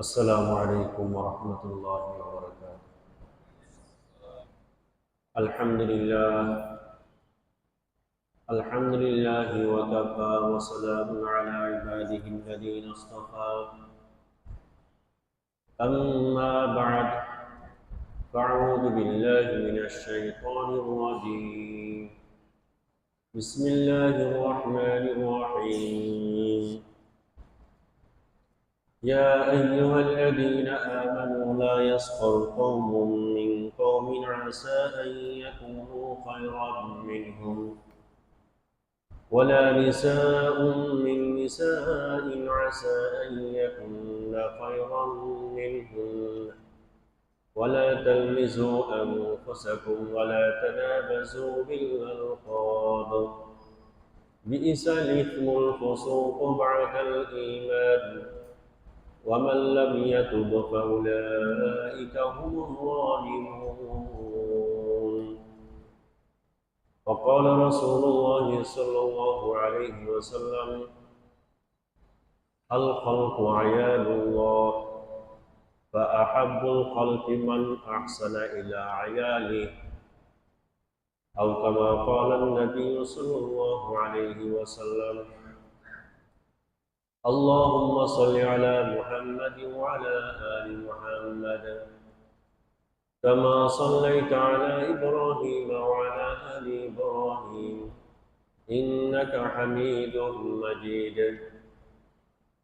السلام عليكم ورحمة الله وبركاته. الحمد لله الحمد لله وكفى وسلام على عباده الذين اصطفى. أما بعد، فأعوذ بالله من الشيطان الرجيم. بسم الله الرحمن الرحيم. يا أيها الذين آمنوا لا يسخر قوم من قوم عسى أن يكونوا خيرا منهم ولا نساء من نساء عسى أن يكن خيرا منهن ولا تلمزوا أنفسكم ولا تنابزوا بالألقاب بئس الإثم الفسوق بعد الإيمان ومن لم يتب فأولئك هم الظالمون. وقال رسول الله صلى الله عليه وسلم: الخلق عيال الله، فأحب الخلق من أحسن إلى عياله، أو كما قال النبي صلى الله عليه وسلم. اللهم صل على محمد وعلى آل محمد كما صليت على إبراهيم وعلى آل إبراهيم إنك حميد مجيد.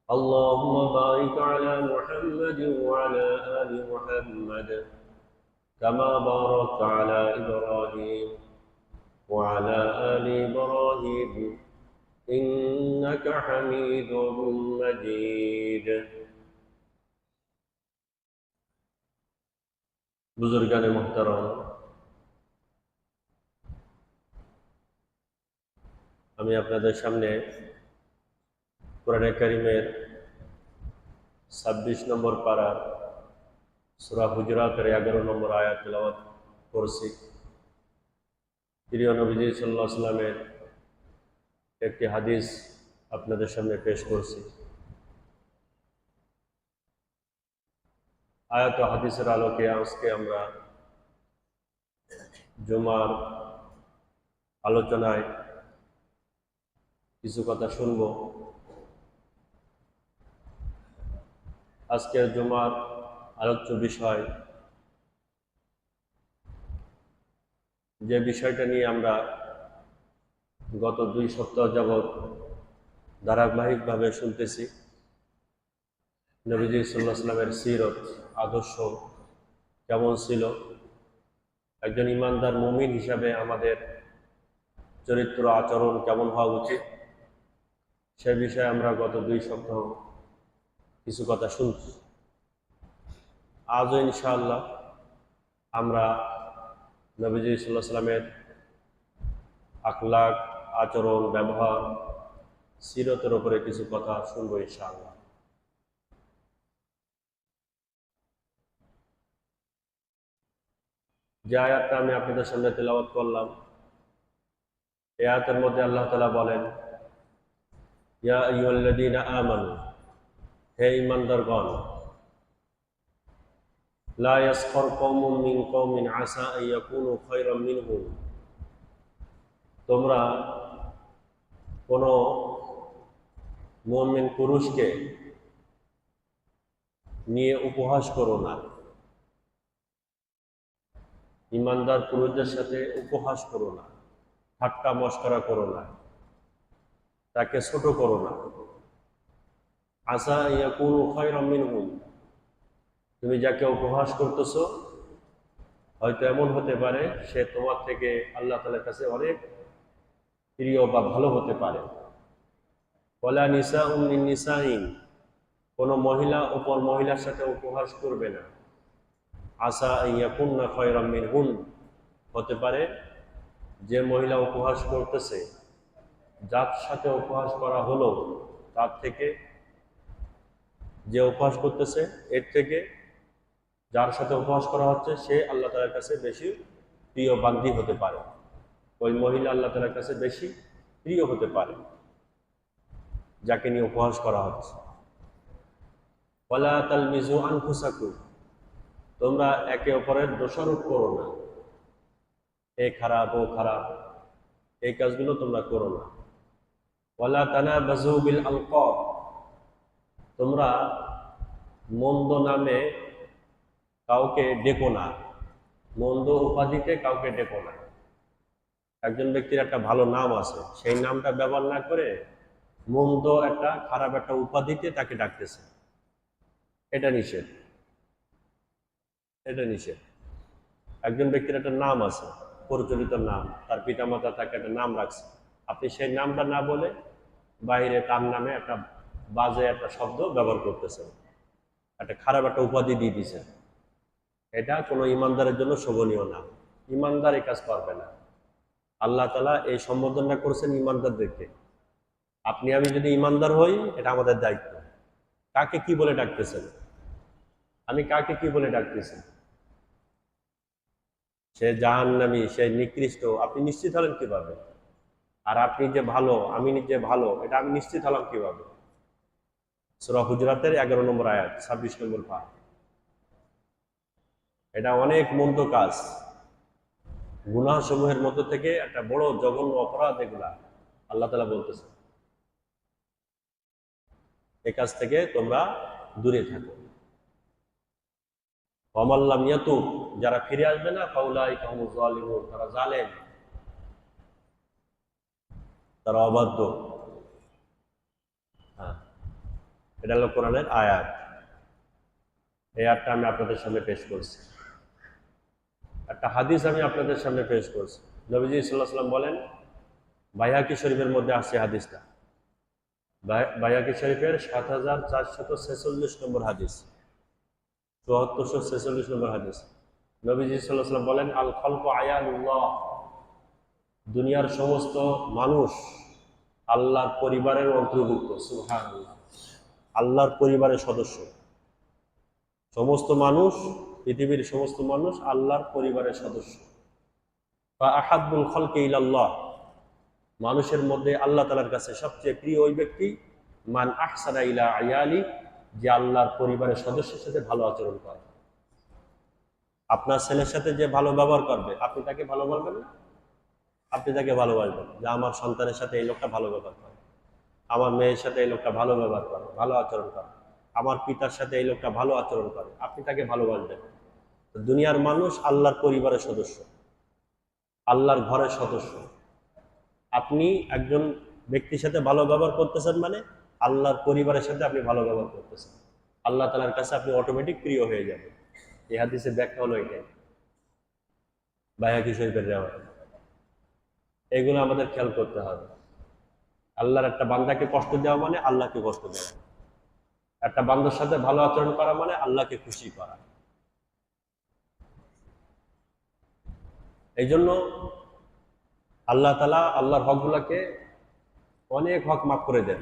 اللهم بارك على محمد وعلى آل محمد كما باركت على إبراهيم وعلى آل إبراهيم إنك حميد مجيد. বুজুর্গানে মুহতারাম, আমি আপনাদের সামনে কোরআনে কারীমের 26 নম্বর পারা সূরা হুজুরাতের 11 নম্বর আয়াত তেলাওয়াত করছি। প্রিয় নবীজি সাল্লাল্লাহু আলাইহি ওয়াসাল্লামের একটি হাদিস আপনাদের সামনে পেশ করছি। আয়াত ও হাদিসের আলোকে আজকে আমরা জুমার আলোচনায় কিছু কথা শুনব। আজকের জুমার আলোচ্য বিষয়, যে বিষয়টা নিয়ে আমরা গত 2 সপ্তাহ যাবৎ ধারাবাহিকভাবে শুনতেছি, নবীজি সাল্লাল্লাহু আলাইহি ওয়াসাল্লামের সিরত, আদর্শ কেমন ছিল, একজন ইমানদার মুমিন হিসাবে আমাদের চরিত্র আচরণ কেমন হওয়া উচিত, সে বিষয়ে আমরা গত 2 সপ্তাহ কিছু কথা শুনছি। আজও ইনশাআল্লাহ আমরা নবীজি সাল্লাল্লাহু আলাইহি ওয়াসাল্লামের আখলাক, আচরণ, ব্যবহার, সিরতের উপরে কিছু কথা শুনবো ইনশাআল্লাহ। যে আয়াতটা আমি আপনাদের সামনে তেলাওয়াত করলাম, এই আয়াতের মধ্যে আল্লাহ তাআলা বলেন, ইয়া আইয়ুহাল্লাযীনা আমানু, হে ঈমানদারগণ, লা ইয়াসখর কওমুম মিন কওমিন আসা আন ইয়াকুনু খায়রাম মিনহুম, তোমরা কোনো মুমিন পুরুষকে নিয়ে উপহাস করো না, ইমানদার পুরুষদের সাথে উপহাস করো না, ঠাট্টা মশকরা করো না, তাকে ছোট করো না। আসা ইয়াকুনু খায়রাম মিনহুম, তুমি যাকে উপহাস করতেছো হয়তো এমন হতে পারে সে তোমার থেকে আল্লাহ তাআলার কাছে অনেক প্রিয় বা ভালো হতে পারে। ওয়ালা নিসাউম মিন নিসাইন, কোনো মহিলা অপর মহিলার সাথে উপহাস করবে না। আসা আন ইয়াকুননা খায়রাম মিনহুন, হতে পারে যে মহিলা উপহাস করতেছে, যার সাথে উপহাস করা হলো, তার থেকে, যে উপহাস করতেছে এর থেকে যার সাথে উপহাস করা হচ্ছে সে আল্লাহ তাআলার কাছে বেশি প্রিয় বান্দী হতে পারে, ওই মহিলা আল্লাহ তাআলার কাছে বেশি প্রিয় হতে পারে যাকে নিয়ে উপহাস করা হচ্ছে। ওয়ালা তালমিজু আনফুসাকুম, তোমরা একে অপরের দোষারোপ করো না, এ খারাপ ও খারাপ, এই কাজগুলো তোমরা করো না। ওয়ালা তানাবাজু বিল আলকাব, তোমরা মন্দ নামে কাউকে ডেকো না, মন্দ উপাধিতে কাউকে ডেকো না। একজন ব্যক্তির একটা ভালো নাম আছে, সেই নামটা ব্যবহার না করে মন্দ একটা খারাপ একটা উপাধিতে তাকে ডাকতেছে, এটা নিষেধ, এটা নিষেধ। একজন ব্যক্তির একটা নাম আছে, প্রচলিত নাম, তার পিতামাতা তাকে একটা নাম রাখছে, আপনি সেই নামটা না বলে বাইরে তার নামে একটা বাজে একটা শব্দ ব্যবহার করতেছেন, একটা খারাপ একটা উপাধি দিয়ে দিয়েছেন, এটা কোনো ইমানদারের জন্য শোভনীয় না। ইমানদার এই কাজ করবে না। আল্লাহ তাআলা এই সম্বোধনটা করেছেন ইমানদারদেরকে। আপনি আমি যদি ইমানদার হই, এটা আমাদের দায়িত্ব। কাকে কি বলে ডাকতেছেন? আমি কাকে কি বলে ডাকতেছি? সে জাহান্নামী, সে নিকৃষ্ট, আপনি নিশ্চিত হলেন কিভাবে? আর আপনি যে ভালো, আমি যে ভালো, এটা আমি নিশ্চিত হলাম কিভাবে? সূরা হুজরাতের 11 নম্বর আয়াত, 26 নম্বর পারা। এটা অনেক মন্দ কাজ, গুনাহ সমূহের মধ্য থেকে একটা বড় জঘন্য অপরাধ এগুলা। আল্লাহ তাআলা বলতেছে এই কাজ থেকে তোমরা দূরে থাকো। ওয়ামাল্লাম ইয়াতুব, যারা ফিরে আসবে না, ফাউলাইকা হুমুজ জালিমুন, তারা জালেম, তারা অবাধ্য। হ্যাঁ, এটা হলো কোরআনের আয়াত। এই আয়াতটা আমি আপনাদের সামনে পেশ করছি। একটা হাদিস আমি আপনাদের সামনে পেশ করছি। নবীজি সাল্লাল্লাহু আলাইহি ওয়াসাল্লাম বলেন, বাইহাকি শরীফের মধ্যে আসছে হাদিসটা, বাইহাকি শরীফের ৭৪46 নম্বর হাদিস, ৭৪46 নম্বর হাদিস। নবীজি সাল্লাল্লাহু আলাইহি ওয়াসাল্লাম বলেন, আল খালকু আয়ানুল্লাহ, দুনিয়ার সমস্ত মানুষ আল্লাহর পরিবারের অন্তর্ভুক্ত। সুবহানাল্লাহ, আল্লাহর পরিবারের সদস্য। সমস্ত মানুষ, পৃথিবীর সমস্ত মানুষ আল্লাহর পরিবারের সদস্য। বা আহাব্বুল খালকি ইলাল্লাহ, মানুষের মধ্যে আল্লাহ তাআলার কাছে সবচেয়ে প্রিয় ওই ব্যক্তি, মান আহসানা ইলা আয়ালি, যে আল্লাহর পরিবারের সদস্যের সাথে ভালো আচরণ করে। আপনার ছেলের সাথে যে ভালো ব্যবহার করবে, আপনি তাকে ভালো বলবেন না? আপনি তাকে ভালোবাসবেন, যে আমার সন্তানের সাথে এই লোকটা ভালো ব্যবহার করে, আমার মেয়ের সাথে এই লোকটা ভালো ব্যবহার করে, ভালো আচরণ করে, আমার পিতার সাথে এই লোকটা ভালো আচরণ করে, আপনি তাকে ভালোবাসবেন। দুনিয়ার মানুষ আল্লাহর পরিবারের সদস্য, আল্লাহর ঘরের সদস্য। আপনি একজন ব্যক্তির সাথে ভালো ব্যবহার করতেছেন মানে আল্লাহর পরিবারের সাথে আপনি ভালো ব্যবহার করতেছেন, আল্লাহ তাআলার কাছে আপনি অটোমেটিক প্রিয় হয়ে যাবেন। এই হাদিসের ব্যাখ্যা হলো এটাই, বাইহাকি শরীফের রিওয়ায়াত। এগুলো আমাদের খেয়াল করতে হবে। আল্লাহর একটা বান্দাকে কষ্ট দেওয়া মানে আল্লাহকে কষ্ট দেওয়া, একটা বান্দার সাথে ভালো আচরণ করা মানে আল্লাহকে খুশি করা। এই জন্য আল্লাহ তাআলা আল্লাহর হকগুলোকে অনেক হক মাফ করে দেন,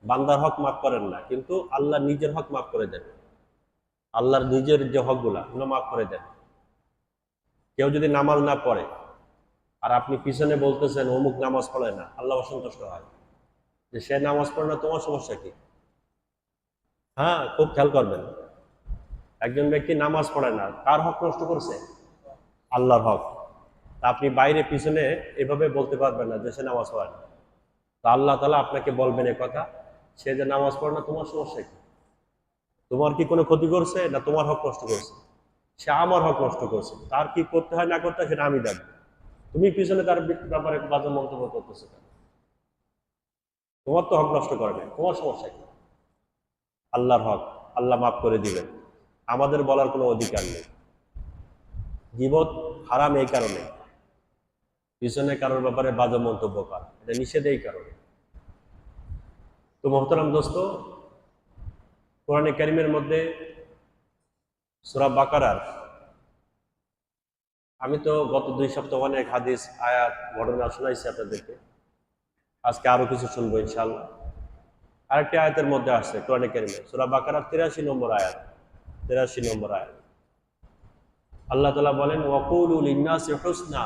বান্দার হক মাফ করেন না, কিন্তু আল্লাহ নিজের হক মাফ করে দেন। আল্লাহর নিজের যে হকগুলা ওগুলো মাফ করে দেন। কেউ যদি নামাজ না পড়ে আর আপনি পিছনে বলতেছেন অমুক নামাজ পড়ে না, আল্লাহ অসন্তুষ্ট হয়, যে সে নামাজ পড়ে না, তোমার সমস্যা কি? হ্যাঁ, খুব খেয়াল করবেন। একজন ব্যক্তি নামাজ পড়ে না, কার হক নষ্ট করছে? আল্লাহর হক। তা আপনি বাইরে পিছনে এভাবে বলতে পারবেন না যে সে নামাজ পড়ে না। তা আল্লাহ তাআলা আপনাকে বলবেন এ কথা, সে যে নামাজ পড়ে না, তোমার সমস্যা কি? তোমার কি কোনো ক্ষতি করছে, না তোমার হক নষ্ট করছে? সে আমার হক নষ্ট করছে, তার কি করতে হয় না করতে হয় সেটা আমি দেখবো। তুমি পিছনে তার ব্যাপারে বাজে মন্তব্য করতেছো কেন? তোমার তো হক নষ্ট করবে, তোমার সমস্যা কি? আল্লাহর হক, আল্লাহ মাফ করে দিবেন, আমাদের বলার কোনো অধিকার নেই। গীবত হারাম এই কারণে, পিছনে কারোর ব্যাপারে বাজে মন্তব্য করা, এটা নিষেধ এই কারণে। তো মোহতারাম দোস্ত, কোরআনে কারীমের মধ্যে সূরা বাকারার, আমি তো গত 2 সপ্তাহ অনেক হাদিস, আয়াত, ঘটনা শোনাইছি আপনাদেরকে, আজকে আরো কিছু শুনবো ইনশাআল্লাহ। আরেকটি আয়াতের মধ্যে আসছে কোরআনে কারীমে, সূরা বাকারার 83 নম্বর আয়াত, 83 নম্বর আয়াত, আল্লাহ তাআলা বলেন, ওয়াকুলু লিন্নাসি হুসনা,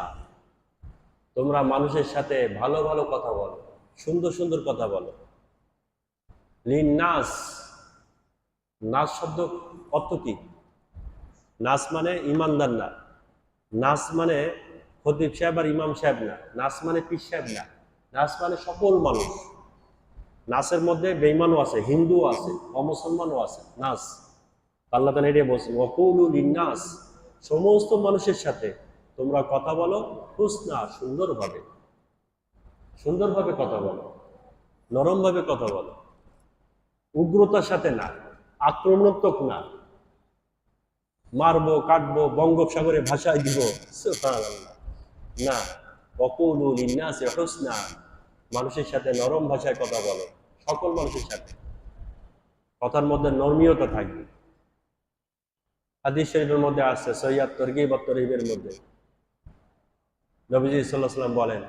তোমরা মানুষের সাথে ভালো ভালো কথা বলো, সুন্দর সুন্দর কথা বলো। লিন্নাস, নাস শব্দ অর্থ কি? নাস মানে ইমানদার না, নাস মানে খতিব সাহেব আর ইমাম সাহেব না, নাস মানে পীর সাহেব না, নাস মানে সকল মানুষ। নাসের মধ্যে বেঈমানও আছে, হিন্দুও আছে, অমুসলমানও আছে। নাস আল্লাহ তাআলা এটা বলছেন, ওয়াকুলু লিন্নাস, সমস্ত মানুষের সাথে তোমরা কথা বলো হুসনা, সুন্দরভাবে, সুন্দরভাবে কথা বলো, নরমভাবে কথা বলো, উগ্রতার সাথে না, আক্রমণাত্মক না, মারবো কাটবো বঙ্গোপসাগরে ভাষায় দিব, সুবহানাল্লাহ, না। ওয়াকুলু লিন্নাসি হুসনা, মানুষের সাথে নরম ভাষায় কথা বলো, সকল মানুষের সাথে কথার মধ্যে নরমিয়তা থাকবে। হাদিস শরীফের মধ্যে আছে, সহিহ তরগীব ওয়া তারহিবের মধ্যে নবীজি সাল্লাল্লাহু আলাইহি ওয়াসাল্লাম বলেন,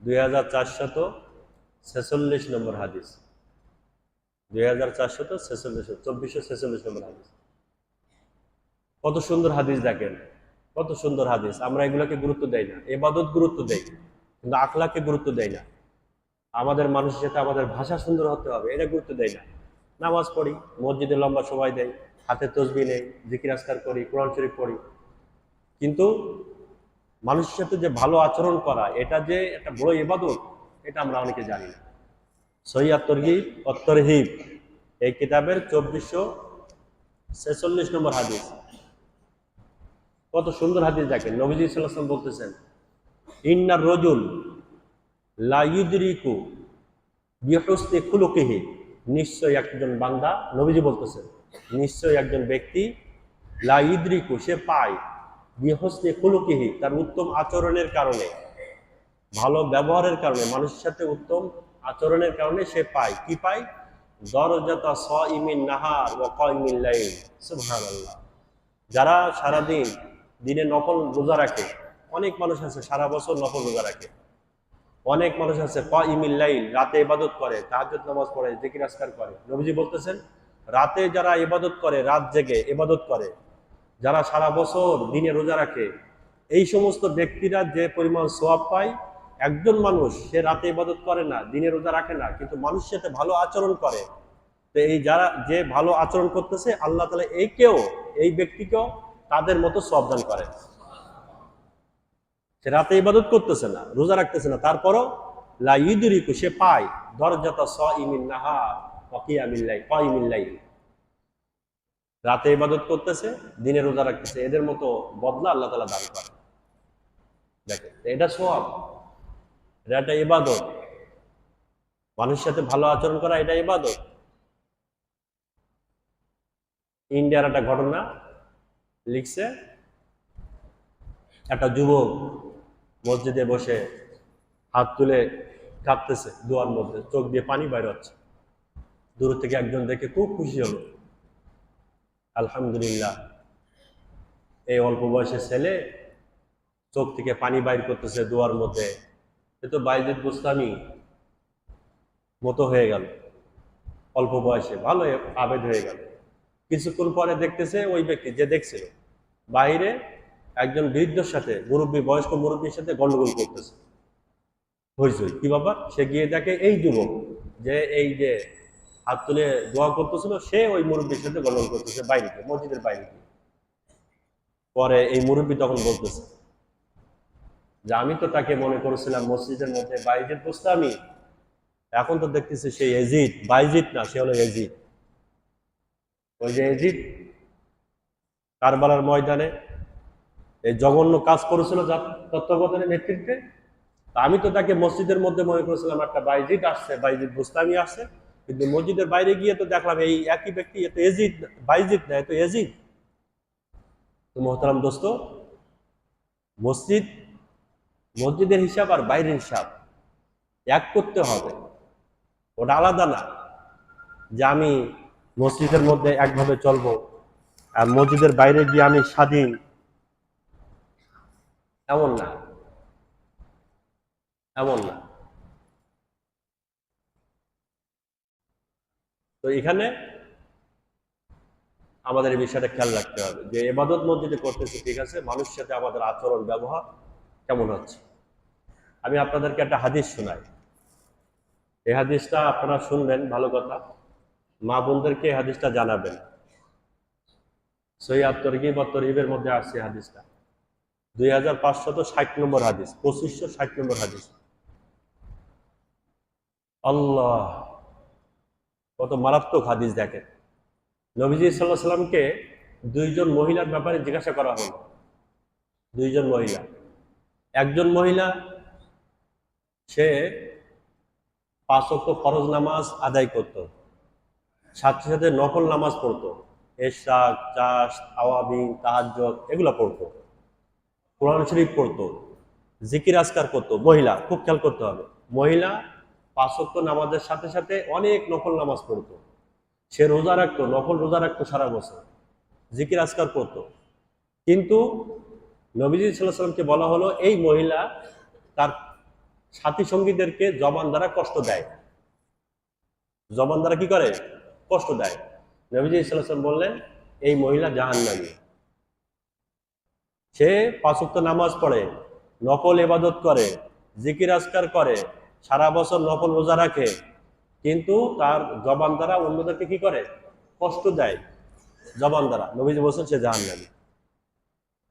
2446 নম্বর হাদিস, 2446, 2446 নম্বর হাদিস। কত সুন্দর হাদিস দেখেন, কত সুন্দর হাদিস। আমরা এগুলোকে গুরুত্ব দেই না, ইবাদত গুরুত্ব দেই, কিন্তু আখলাকে গুরুত্ব দেই না। আমাদের মানুষের সাথে আমাদের ভাষা সুন্দর হতে হবে, এটা গুরুত্ব দেয় না। নামাজ পড়ি, মসজিদে লম্বা সময় দেয়, হাতে তসবিহ নেই, জিকির আজকার করি, কোরআন শরীফ পড়ি, কিন্তু মানুষের সাথে যে ভালো আচরণ করা, এটা যে একটা বড় ইবাদত, এটা আমরা অনেকে জানি না। সহিহ তরগীব ওয়া তারহিব এই কিতাবের 2446 নম্বর হাদিস। কত সুন্দর হাদিস দেখেন, নবীজি সাল্লাল্লাহু আলাইহি ওয়াসাল্লাম বলতেছেন, ইন্নার রাজুল লা ইউদরিকু বিহুসনি খুলুকিহি, নিশ্চয় একজন বান্দা, নবীজি বলতেছেন, নিশ্চয় একজন ব্যক্তি, লা ইউদরিকু, সে পায়, বিহুসনি খুলুকিহি, তার উত্তম আচরণের কারণে, ভালো ব্যবহারের কারণে, মানুষের সাথে উত্তম আচরণের কারণে সে পায়, কি পায়? দরজাতা সাইমিন নাহার ওয়া কাইমিল লাইল, সুবহানাল্লাহ। যারা সারাদিন দিনে নফল রোজা রাখে, অনেক মানুষ আছে সারা বছর নফল রোজা রাখে, অনেক মানুষ আছে কাইমিল লাইল, রাতে ইবাদত করে, তাহাজ্জুদ নামাজ পড়ে, জিকির আজকার করে। নবীজি বলতেছেন, রাতে যারা ইবাদত করে, রাত জেগে ইবাদত করে, যারা সারা বছর দিনে রোজা রাখে, এই সমস্ত ব্যক্তিরা যে পরিমাণ সওয়াব পায়, একজন মানুষ সে রাতে ইবাদত করে না, দিনে রোজা রাখে না, কিন্তু মানুষের সাথে ভালো আচরণ করে, তো এই যারা যে ভালো আচরণ করতেছে, আল্লাহ তাআলা এই ব্যক্তিকেও তাদের মতো সওয়াব দান করে। সে রাতে ইবাদত করতেছে না, রোজা রাখতেছে না, তারপরও লা ইউদরিকু, সে পায়, দরজাতা সাইমিন নাহার ওয়া কিয়ামিল লাইল, কাইমিল লাইল, রাতে ইবাদত করতেছে, দিনে রোজা রাখতেছে, এদের মতো বদলা আল্লাহ তাআলা দান করে। দেখেন, এটা সওয়াব, এটা একটা ইবাদত। মানুষের সাথে ভালো আচরণ করা, এটা ইবাদত। ইন্ডিয়ার একটা ঘটনা লিখছে, একটা যুবক মসজিদে বসে হাত তুলে কাঁদতেছে, দোয়ার মধ্যে চোখ দিয়ে পানি বাইর হচ্ছে। দূর থেকে একজন দেখে খুব খুশি হলো, আলহামদুলিল্লাহ, এই অল্প বয়সের ছেলে চোখ থেকে পানি বাইর করতেছে দোয়ার মধ্যে, এ তো বাইজিদ বুস্তামি মতো হয়ে গেল, অল্প বয়সে ভালো আবেদ হয়ে গেল। কিছুক্ষণ পরে দেখতেছে ওই ব্যক্তি যে দেখছিল, বাইরে একজন বৃদ্ধর সাথে, মুরব্বী, বয়স্ক মুরব্বীর সাথে গন্ডগোল করতেছে, হইচই। কি বাবা? সে গিয়ে দেখে এই যুবক যে এই যে হাত তুলে দোয়া করতেছিল, সে ওই মুরব্বীর সাথে গন্ডগোল করতেছে বাইরে, মসজিদের বাইরে। পরে এই মুরব্বী তখন বলতেছে যে আমি তো তাকে মনে করেছিলাম মসজিদের মধ্যে বাইজিদ বুস্তামি, এখন তো দেখতেছি সে এজিদ, বাইজিদ না, সে হলো এজিদ। ওই যে এজিদ কারবালার ময়দানে এই জঘন্য কাজ করেছিল যার তত্ত্বাবধানের নেতৃত্বে, আমি তো তাকে মসজিদের মধ্যে মনে করেছিলাম একটা বাইজিদ আসছে, বাইজিদ বুস্তামি আসছে, কিন্তু মসজিদের বাইরে গিয়ে তো দেখলাম এই একই ব্যক্তি, এত এজিদ, বাইজিদ না, এত এজিদ। তো মোহতারাম দোস্ত, মসজিদের হিসাব আর বাইরের হিসাব এক করতে হবে, ওটা আলাদা না। যে আমি মসজিদের মধ্যে একভাবে চলবো আর মসজিদের বাইরে গিয়ে আমি স্বাধীন, এমন না, এমন না। তো এখানে আমাদের এই বিষয়টা খেয়াল রাখতে হবে যে ইবাদত মসজিদে করতেছি, ঠিক আছে, মানুষের সাথে আমাদের আচরণ ব্যবহার কেমন হচ্ছে। আমি আপনাদেরকে একটা হাদিস শোনাই, এই হাদিসটা আপনারা শুনবেন, ভালো কথা। মা বোনদেরকে এই হাদিসটা জানাবেন। সহিহ আত-তারগীব ওয়া তারহিবের মধ্যে আসছে হাদিসটা, 2560 নম্বর হাদিস, 2560 নম্বর হাদিস। আল্লাহ, কত মারাত্মক হাদিস দেখেন। নবীজি সাল্লাল্লাহু আলাইহি সাল্লামকে দুইজন মহিলার ব্যাপারে জিজ্ঞাসা করা হলো। দুইজন মহিলা, একজন মহিলা সে 5 ওয়াক্ত ফরজ নামাজ আদায় করত, সাথে সাথে নফল নামাজ পড়তো, ইশরাক, চাশ, আওয়াবিন, তাহাজ্জুদ এগুলো পড়তো, কোরআন শরীফ পড়তো, জিকির আজকার করতো। মহিলা, খুব খেয়াল করতে হবে, মহিলা 5 ওয়াক্ত নামাজের সাথে সাথে অনেক নফল নামাজ পড়তো, সে রোজা রাখতো, নফল রোজা রাখতো সারা বছর, জিকির আজকার করতো। কিন্তু নবীজি সাল্লাল্লাহু আলাইহি ওয়াসাল্লামকে বলা হলো এই মহিলা তার সাথী সঙ্গীদেরকে জবান দ্বারা কষ্ট দেয়। জবান দ্বারা কি করে? কষ্ট দেয়। নবীজি সাল্লাল্লাহু আলাইহি ওয়াসাল্লাম বললেন এই মহিলা জাহান্নামী। সে 5 ওয়াক্ত নামাজ পড়ে, নফল ইবাদত করে, জিকির আজকার করে, সারা বছর নফল রোজা রাখে, কিন্তু তার জবান দ্বারা অন্যদেরকে কি করে? কষ্ট দেয় জবান দ্বারা। নবীজি বলছেন সে জাহান্নামী।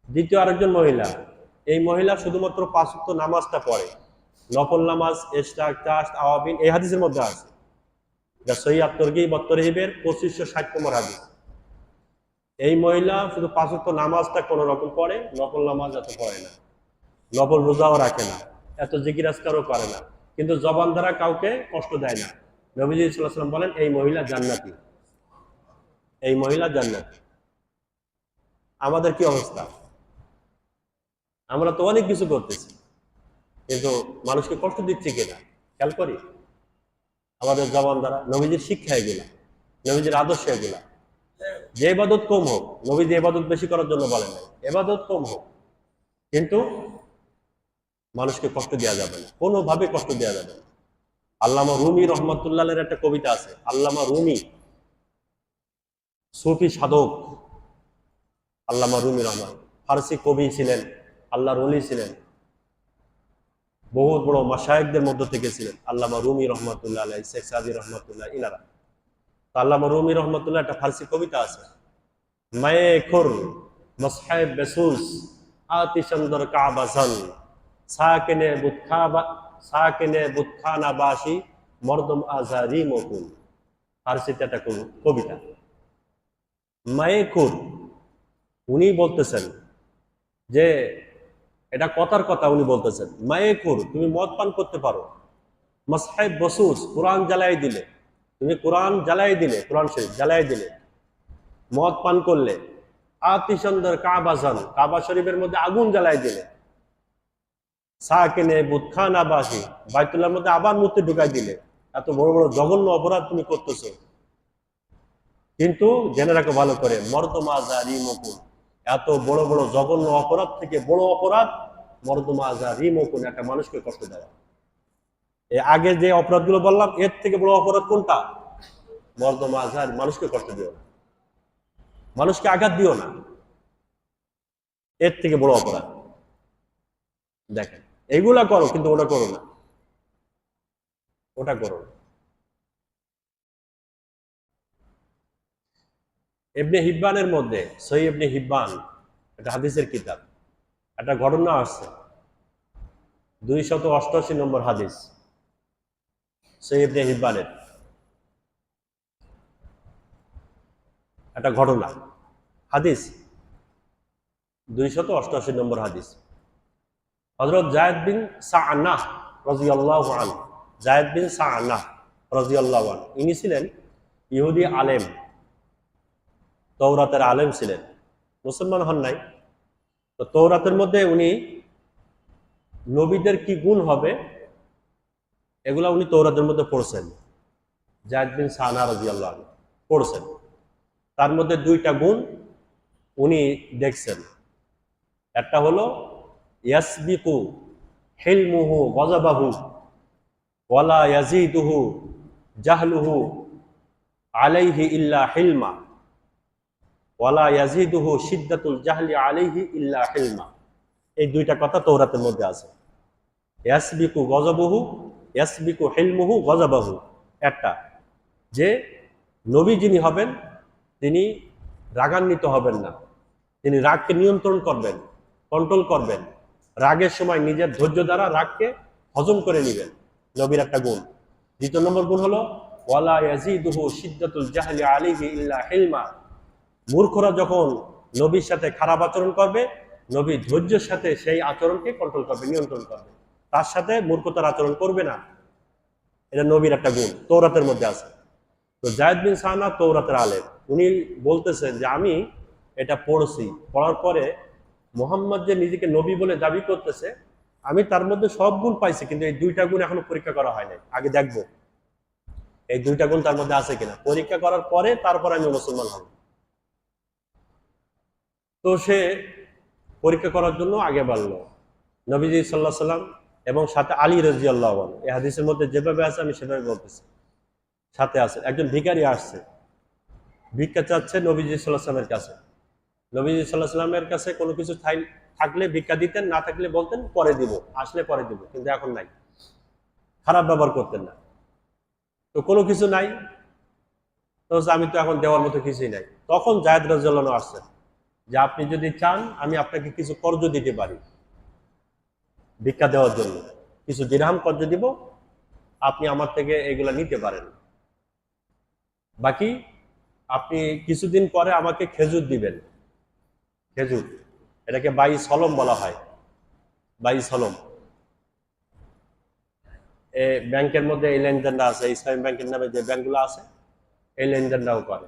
দ্বিতীয় আরেকজন মহিলা, এই মহিলা শুধুমাত্র 5 ওয়াক্ত নামাজটা পড়ে, নফল নামাজ, ইশরাক, চাশ, আওয়াবিন এই হাদিসের মধ্যে আছে, যা সহিহ আত-তারগীব ওয়া তারহিবের 2560 নম্বর হাদিস। এই মহিলা শুধু 5 ওয়াক্ত নামাজটা কোনো রকম পড়ে, নফল নামাজ এত পড়ে না, নফল রোজাও রাখে না, এত জিকির আজকারও করে না, কিন্তু জবান দ্বারা কাউকে কষ্ট দেয় না। নবীজি সাল্লাল্লাহু আলাইহি ওয়াসাল্লাম বলেন এই মহিলা জান্নাতি, এই মহিলা জান্নাতি। আমাদের কি অবস্থা? আমরা তো অনেক কিছু করতেছি, কিন্তু মানুষকে কষ্ট দিচ্ছি কিনা খেয়াল করি? আমাদের জবান দ্বারা। নবীজির শিক্ষা এগুলা, নবীজির আদর্শ এগুলা। যে ইবাদত কম হোক, নবীজি ইবাদত বেশি করার জন্য বলেন নাই, ইবাদত কম হোক, কিন্তু মানুষকে কষ্ট দেওয়া যাবে না, কোনোভাবে কষ্ট দেওয়া যাবে না। আল্লামা রুমি রহমাতুল্লাহের একটা কবিতা আছে। আল্লামা রুমি সুফি সাধক, আল্লামা রুমি রহমান ফারসি কবি ছিলেন, আল্লাহর ওলি ছিলেন, বহুত বড় মাশায়েখদের মধ্য থেকে ছিলেন আল্লামা রুমি রহমাতুল্লাহ আলাইহি, শেখ সাদি রহমাতুল্লাহ ইনারা। আল্লামা রুমি রহমাতুল্লাহ একটা ফারসি কবিতা আছে, মায়ে খুর মসহাব বেসুস আতিশন্দর কাবাজান সাকেনে বুতখানা বাসি মর্দম আজারি মকুল। ফারসিতে একটা কবিতা। মায়ে খুর, উনি বলতেছেন যে এটা কথার কথা, উনি বলতেছেন মায়ে খুর, তুমি মদ পান করতে পারো, মসহাব বসুস, কোরআন জ্বালাই দিলে, তুমি কোরআন জ্বালাই দিলে, কোরআন শরীফ জ্বালাই দিলে, মদ পান করলে, আতিশন্দর কাবাজান, কাবা শরীফের মধ্যে আগুন জ্বালাই দিলে, সাকেনে বুতখানা বাসি, বাইতুল্লাহর মধ্যে আবার মূর্তি ঢুকাই দিলে, এত বড় বড় জঘন্য অপরাধ তুমি করতেছো। কিন্তু জেনে রাখো ভালো করে, মর্দমাজারি মকুল, এত বড় বড় জঘন্য অপরাধ থেকে বড় অপরাধ মর্দমাজারি মকুল, একটা মানুষকে কষ্ট দেওয়া। এই আগে যে অপরাধগুলো বললাম, এর থেকে বড় অপরাধ কোনটা? মর্দমাজার, মানুষকে কষ্ট দিও না, মানুষকে আঘাত দিও না, এর থেকে বড় অপরাধ। দেখেন, এইগুলা করো, কিন্তু ওটা করো না, ওটা করো না। ইবনে হিব্বানের মধ্যে, সহিহ ইবনে হিব্বান, একটা হাদিসের কিতাব, একটা ঘটনা আসছে, 288 নম্বর হাদিস সহিহ ইবনে হিব্বানের একটা ঘটনা, হাদিস 288 নম্বর হাদিস। হযরত যায়েদ বিন সাআনাহ রাদিয়াল্লাহু আনহু, যায়েদ বিন সাআনাহ রাদিয়াল্লাহু আনহু, ইনি ছিলেন ইহুদি আলেম, তওরাতের আলেম ছিলেন, মুসলমান হন নাই। তো তওরাতের মধ্যে উনি নবীদের কি গুণ হবে এগুলা উনি তওরাতের মধ্যে পড়ছেন, যায়েদ বিন সাআনাহ রাদিয়াল্লাহু আনহু পড়ছেন। তার মধ্যে 2টা গুণ উনি দেখছেন। একটা হলো ইয়াসবিকু হিলমুহু গযাবাহু ওয়ালা ইয়াজিদুহু জাহলুহু আলাইহি ইল্লা হিলমা ওয়ালা ইয়াজিদুহু শিদ্দাতুল জাহলি আলাইহি ইল্লা হিলমা। এই 2টা কথা তওরাতের মধ্যে আছে। ইয়াসবিকু হিলমুহু গযাবাহু, একটা যে নবী যিনি হবেন তিনি রাগান্বিত হবেন না, তিনি রাগকে নিয়ন্ত্রণ করবেন, কন্ট্রোল করবেন। রাগের সময় নিজের ধৈর্য দ্বারা রাগকে হজম করে নেবেন, নবীর একটা গুণ। দ্বিতীয় নম্বর গুণ হলো ওয়ালা ইয়াজিদুহু শিদ্দাতুল জাহলি আলাইহি ইল্লা হিলমা। মূর্খরা যখন নবীর সাথে খারাপ আচরণ করবে, নবী ধৈর্যের সাথে সেই আচরণকে কন্ট্রোল করবে, নিয়ন্ত্রণ করবে, তার সাথে মূর্খতার আচরণ করবে না। এটা নবীর একটা গুণ, তৌরাতের মধ্যে আছে। তো জায়েদ বিন সানা তৌরাতের আলেম, উনি বলতেছেন যে আমি এটা পড়ছি, পড়ার পরে মোহাম্মদ যে নিজেকে নবী বলে দাবি করতেছে, আমি তার মধ্যে সব গুণ পাইছি, কিন্তু এই দুইটা গুণ এখনো পরীক্ষা করা হয় নাই। আগে দেখবো এই দুইটা গুণ তার মধ্যে আছে কিনা, পরীক্ষা করার পরে তারপর আমি মুসলমান হব। তো সে পরীক্ষা করার জন্য আগে বাড়লো নবীজি সাল্লাহ সাল্লাম এবং সাথে আলী রাদিয়াল্লাহু আনহু। এই হাদিসের মধ্যে যেভাবে আছে আমি সেভাবে বলতেছি। সাথে আছে একজন ভিখারি আসছে, ভিক্ষা চাচ্ছে নবীজি সাল্লাহ সাল্লামের কাছে। নবীজি সাল্লাহ সাল্লামের কাছে কোনো কিছু থাকলে ভিক্ষা দিতেন, না থাকলে বলতেন পরে দিব, আসলে পরে দিব, কিন্তু এখন নাই। খারাপ ব্যবহার করতেন না। তো কোনো কিছু নাই, তো আমি তো এখন দেওয়ার মতো কিছুই নাই। তখন জায়েদ রাদিয়াল্লাহু আনহু আসছেন যে আপনি যদি চান আমি আপনাকে কিছু কর্জ দিতে পারি ভিক্ষা দেওয়ার জন্য, কিছু দিরহাম কর্জ দিব, আপনি আমার থেকে এগুলা নিতে পারেন, বাকি আপনি কিছুদিন পরে আমাকে খেজুর দিবেন। খেজুর, এটাকে বাই সলম বলা হয়, বাই সলম। ব্যাংকের মধ্যে এই লেনদেনটা আছে, ইসলামী ব্যাংকের নামে যে ব্যাংকগুলো আছে এই লেনদেনটাও করে।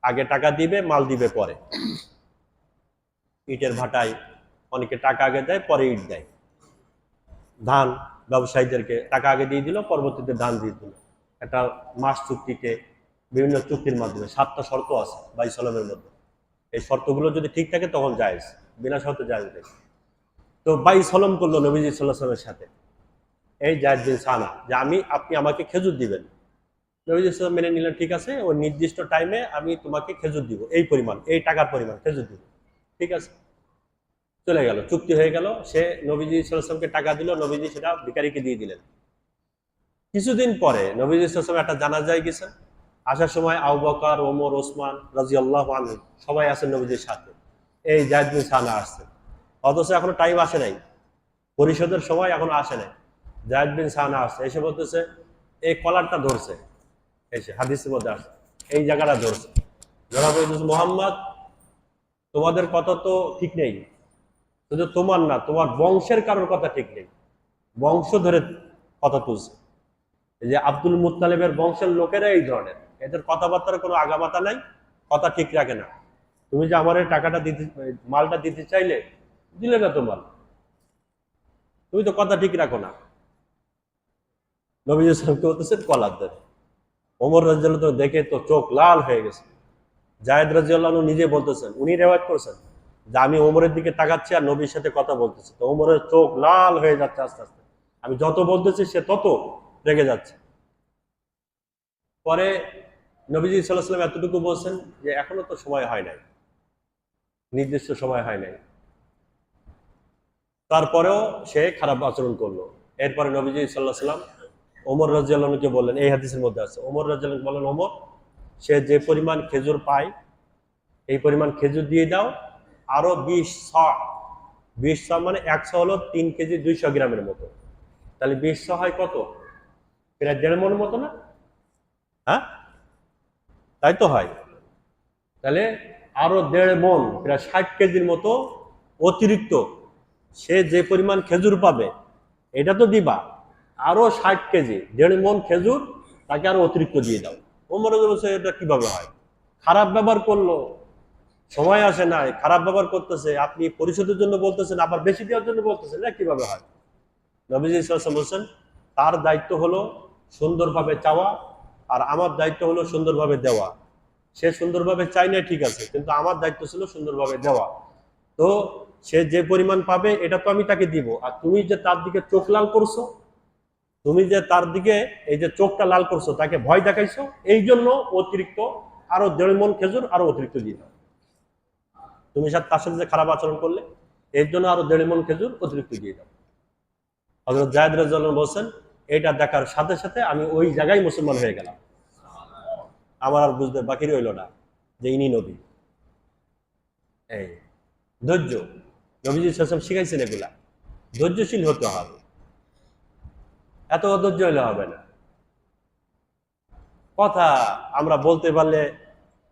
আগে টাকা দিবে, মাল দিবে পরে। ইটের ভাটায় অনেকে টাকা আগে দেয়, পরে ইট দেয়। ধান ব্যবসায়ীদেরকে টাকা আগে দিয়ে দিল, পরবর্তীতে ধান দিয়ে দিল। একটা মাস চুক্তিতে, বিভিন্ন চুক্তির মাধ্যমে 7টা শর্ত আছে বাই সলমের মধ্যে। এই শর্তগুলো যদি ঠিক থাকে তখন জায়েজ, বিনা শর্তে জায়েজ নেই। তো বাই সলম করলো নবীজি সাল্লাল্লাহু আলাইহি ওয়াসাল্লামের সাথে এই জায়েদ বিন সানা যে আপনি আমাকে খেজুর দিবেন। নবীজি সাল্লাল্লাহু আলাইহি ওয়াসাল্লাম মেনে নিলেন, ঠিক আছে, ওই নির্দিষ্ট টাইমে আমি তোমাকে খেজুর দিব, এই পরিমাণ, এই টাকার পরিমাণ খেজুর দিব, ঠিক আছে। চলে গেল, চুক্তি হয়ে গেল। সে নবীজি সাল্লাল্লাহু আলাইহি ওয়াসাল্লামকে টাকা দিল, নবীজি সেটা ভিখারিকে দিয়ে দিলেন। কিছুদিন পরে নবীজি সাল্লাল্লাহু আলাইহি ওয়াসাল্লাম একটা জানাজায় গেছেন। আসার সময় আবু বকর, ওমর, ওসমান রাদিয়াল্লাহু আনহু সবাই আছেন নবীজির সাথে। এই জায়েদ বিন সানা আসছে, অথচ এখনো টাইম আসে নাই, পরিশোধের সময় এখনো আসে নাই। জায়েদ বিন সানা আসছে, এসে বলতেছে এই কলারটা ধরছে, এসে হাদিসের মধ্যে আসছে এই জায়গাটা ধরছে। ধরা বলতেছে মুহাম্মদ তোমাদের কথা তো ঠিক নেই, শুধু তোমার না, তোমার বংশের কারোর কথা ঠিক নেই, বংশ ধরে কথা তুলছে। এই যে আব্দুল মুত্তালিবের বংশের লোকেরা এই ধরনের, এদের কথাবার্তার কোনো আগামাতা নাই, কথা ঠিক রাখে না। তুমি যে আমার এই টাকাটা দিতে, মালটা দিতে চাইলে দিলে না, তোমার তুমি তো কথা ঠিক রাখো না। নবীজি সাল্লাল্লাহু আলাইহি ওয়াসাল্লাম কলার ধরে। ওমর রাদিয়াল্লাহু আনহু দেখে তো চোখ লাল হয়ে গেছে। জায়েদ রাদিয়াল্লাহু আনহু নিজে বলতেছেন, উনি রিওয়ায়াত করেছেন যে আমি ওমরের দিকে তাকাচ্ছি আর নবীর সাথে কথা বলতেছি, তো ওমরের চোখ লাল হয়ে যাচ্ছে আস্তে আস্তে। আমি যত বলতেছি সে তত রেগে যাচ্ছে। পরে নবীজি সাল্লাল্লাহু আলাইহি ওয়াসাল্লাম এতটুকু বলছেন যে এখনো তো সময় হয় নাই, নির্দিষ্ট সময় হয় নাই। তারপরেও সে খারাপ আচরণ করলো। এরপরে নবীজি সাল্লাল্লাহু আলাইহি ওয়াসাল্লাম ওমর রাদিয়াল্লাহু আনহুকে বললেন, এই হাদিসের মধ্যে আছে, ওমর রাদিয়াল্লাহু আনহু বললেন, ওমর সে যে পরিমাণ খেজুর পায় এই পরিমাণ খেজুর দিয়ে দাও, আরো 20 শ। 20 শ মানে 100 হলো 3 কেজি 200 গ্রামের মতো, তাহলে 20 শ হয় কত, প্রায় 1.5 মণ মতো না? হ্যাঁ, তাই তো হয়। তাহলে আরো 1.5 মণ, প্রায় 60 কেজির মতো অতিরিক্ত সে যে পরিমাণ খেজুর পাবে এটা তো দিবা, আরো 60 কেজি 1.5 মণ খেজুর তাকে আরো অতিরিক্ত দিয়ে দাও। ওমর বলছে এটা কিভাবে হয়, খারাপ ব্যবহার করলো, সময় আসে নাই, খারাপ ব্যবহার করতেছে, আপনি পরিশোধের জন্য বলতেছেন, আবার বেশি দেওয়ার জন্য বলতেছেন, না কিভাবে হয়? নবীজি সাল্লাল্লাহু আলাইহি ওয়াসাল্লাম বলছেন তার দায়িত্ব হলো সুন্দরভাবে চাওয়া, আর আমার দায়িত্ব হলো সুন্দরভাবে দেওয়া। সে সুন্দরভাবে চাই না, ঠিক আছে, কিন্তু আমার দায়িত্ব ছিল সুন্দরভাবে দেওয়া। তো সে যে পরিমাণ পাবে এটা তো আমি তাকে দিব, আর তুমি যে তার দিকে চোখ লাল করছো, তুমি যে তার দিকে এই যে চোখটা লাল করছো, তাকে ভয় দেখাইছো, এই জন্য অতিরিক্ত আরো 1.5 মণ খেজুর আরো অতিরিক্ত দিয়ে দাও। তুমি তার সাথে যে খারাপ আচরণ করলে এর জন্য আরো 1.5 মণ খেজুর অতিরিক্ত দিয়ে দাও। হযরত জায়েদ রাদিয়াল্লাহু আনহু বলেন এটা দেখার সাথে সাথে আমি ওই জায়গায় মুসলমান হয়ে গেলাম। আমার আর বুঝতে বাকি রইল না যে ইনি নবী। এই ধৈর্য, নবীজি সাল্লাল্লাহু শিখাইছেন এগুলা। ধৈর্যশীল হতে হবে, এত অধৈর্য হলে হবে না। কথা আমরা বলতে পারলে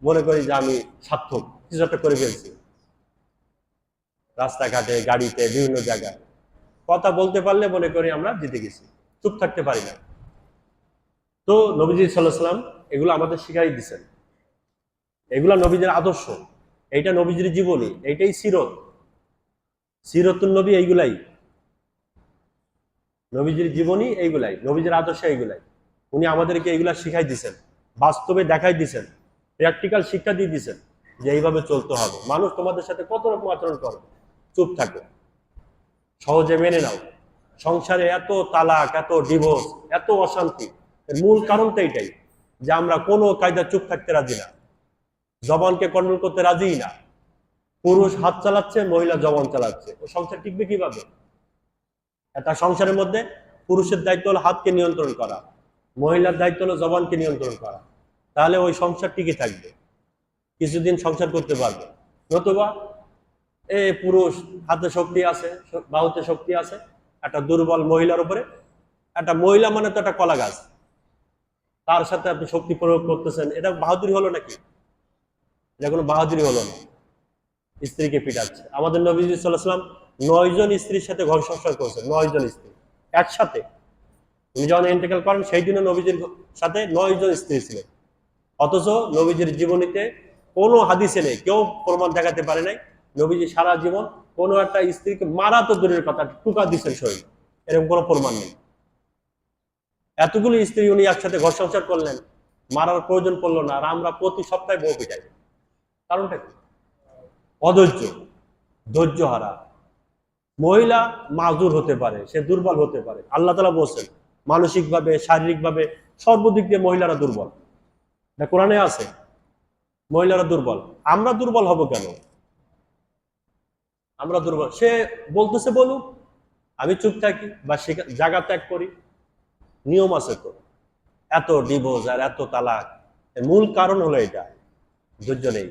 মনে করি যে আমি সার্থক, কিছু একটা করে ফেলছি। রাস্তাঘাটে, গাড়িতে, বিভিন্ন জায়গায় কথা বলতে পারলে মনে করি আমরা জিতে গেছি, চুপ থাকতে পারি না। তো নবীজি সাল্লাল্লাহু আলাইহি ওয়াসাল্লাম এগুলো আমাদের শিখাই দিচ্ছেন। এগুলা নবীদের আদর্শ, এইটা নবীজির জীবনী, এইটাই সিরত, সিরতুন নবী এইগুলাই, নবীজির জীবনী এইগুলাই, নবীজির আদর্শ এইগুলাই। উনি আমাদেরকে এইগুলা শিখাই দিচ্ছেন, বাস্তবে দেখাই দিচ্ছেন, প্র্যাকটিক্যাল শিক্ষা দিয়ে দিচ্ছেন যে এইভাবে চলতে হবে। মানুষ তোমাদের সাথে কত রকম আচরণ করবে, চুপ থাকো, সহজে মেনে নাও। সংসারে এত তালাক, এত ডিভোর্স, এত অশান্তি, এর মূল কারণ তো এইটাই যে আমরা কোনো কায়দা চুপ থাকতে রাজি না, জবানকে কন্ট্রোল করতে রাজিই না। পুরুষ হাত চালাচ্ছে, মহিলা জবান চালাচ্ছে, ও সংসার টিকবে কিভাবে? একটা সংসারের মধ্যে পুরুষের দায়িত্ব হলো হাতকে নিয়ন্ত্রণ করা, মহিলার দায়িত্ব হলো জবানকে নিয়ন্ত্রণ করা। তাহলে ওই সংসার টিকে থাকবে, কিছুদিন সংসার করতে পারবে। নতুবা পুরুষ হাতে শক্তি আছে, বাহুতে শক্তি আছে, একটা দুর্বল মহিলার উপরে, একটা মহিলা মানে তো একটা কলা গাছ, তার সাথে আপনি শক্তি প্রয়োগ করতেছেন, এটা বাহাদুরি হলো নাকি? এটা কোনো বাহাদুরি হলো না, স্ত্রীকে পিটাচ্ছে। আমাদের নবীজি সাল্লাল্লাহু আলাইহি ওয়াসাল্লাম 9 জন স্ত্রীর সাথে ঘর সংসার করেছেন, 9 জন স্ত্রী একসাথে। উনি যখন ইন্তেকাল করেন সেই দিনে নবীজির সাথে 9 জন স্ত্রী ছিলেন। অথচ নবীজির জীবনীতে কোনো হাদিসে নেই, কেউ প্রমাণ দেখাতে পারে নাই নবীজি সারা জীবন কোনো একটা স্ত্রীকে মারা তো দূরের কথা, টুকা দিচ্ছেন শরীর, এরকম কোনো প্রমাণ নেই। এতগুলো স্ত্রী উনি একসাথে ঘর সংসার করলেন, মারার প্রয়োজন পড়লো না। আর আমরা প্রতি সপ্তাহে বউ পিটাই, কারণটা কি? অধৈর্য, ধৈর্য হারা। মহিলা মাজুর হতে পারে, সে দুর্বল হতে পারে। আল্লাহ তাআলা বলছেন মানসিকভাবে, শারীরিকভাবে, সর্বদিক দিয়ে মহিলারা দুর্বল, এটা কোরআনে আছে, মহিলারা দুর্বল। আমরা দুর্বল হব কেন? আমরা দুর্বল, সে বলতেছে বলুক, আমি চুপ থাকি বা জায়গা ত্যাগ করি, নিয়ম আছে তো। এত ডিভোর্স আর এত তালাক, মূল কারণ হলো এটা, ধৈর্য নেই।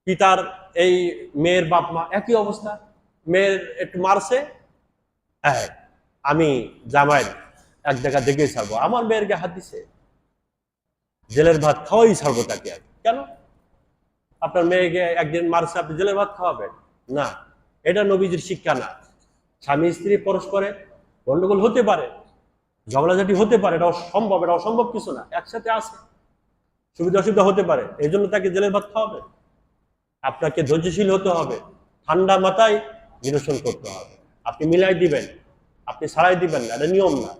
পিতার এই মেয়ের বাপ মা একই অবস্থা, মেয়ের একটু মারছে, হ্যাঁ আমি জামাই এক জায়গা দেখেই ছাড়বো, আমার মেয়ের গায়ে হাত দিছে, জেলের ভাত খাওয়াই ছাড়বো তাকে। আর কেন? আপনার মেয়েকে একদিন মারছে, আপনি জেলের ভাত খাওয়াবেন না? এটা নবীজির শিক্ষা না। স্বামী স্ত্রী পরস্পরে গন্ডগোল হতে পারে, ঝগড়াঝাটি হতে পারে, এটা সম্ভব, এটা অসম্ভব কিছু না, একসাথে আছে, সুবিধা অসুবিধা হতে পারে, এই জন্য তাকে জেলের ভাত খাওয়াবে? আপনাকে ধৈর্যশীল হতে হবে, ঠান্ডা মাথায় নিরসন করতে হবে। আপনি মিলাই দিবেন, আপনি ছাড়াই দিবেন না, এটা নিয়ম না।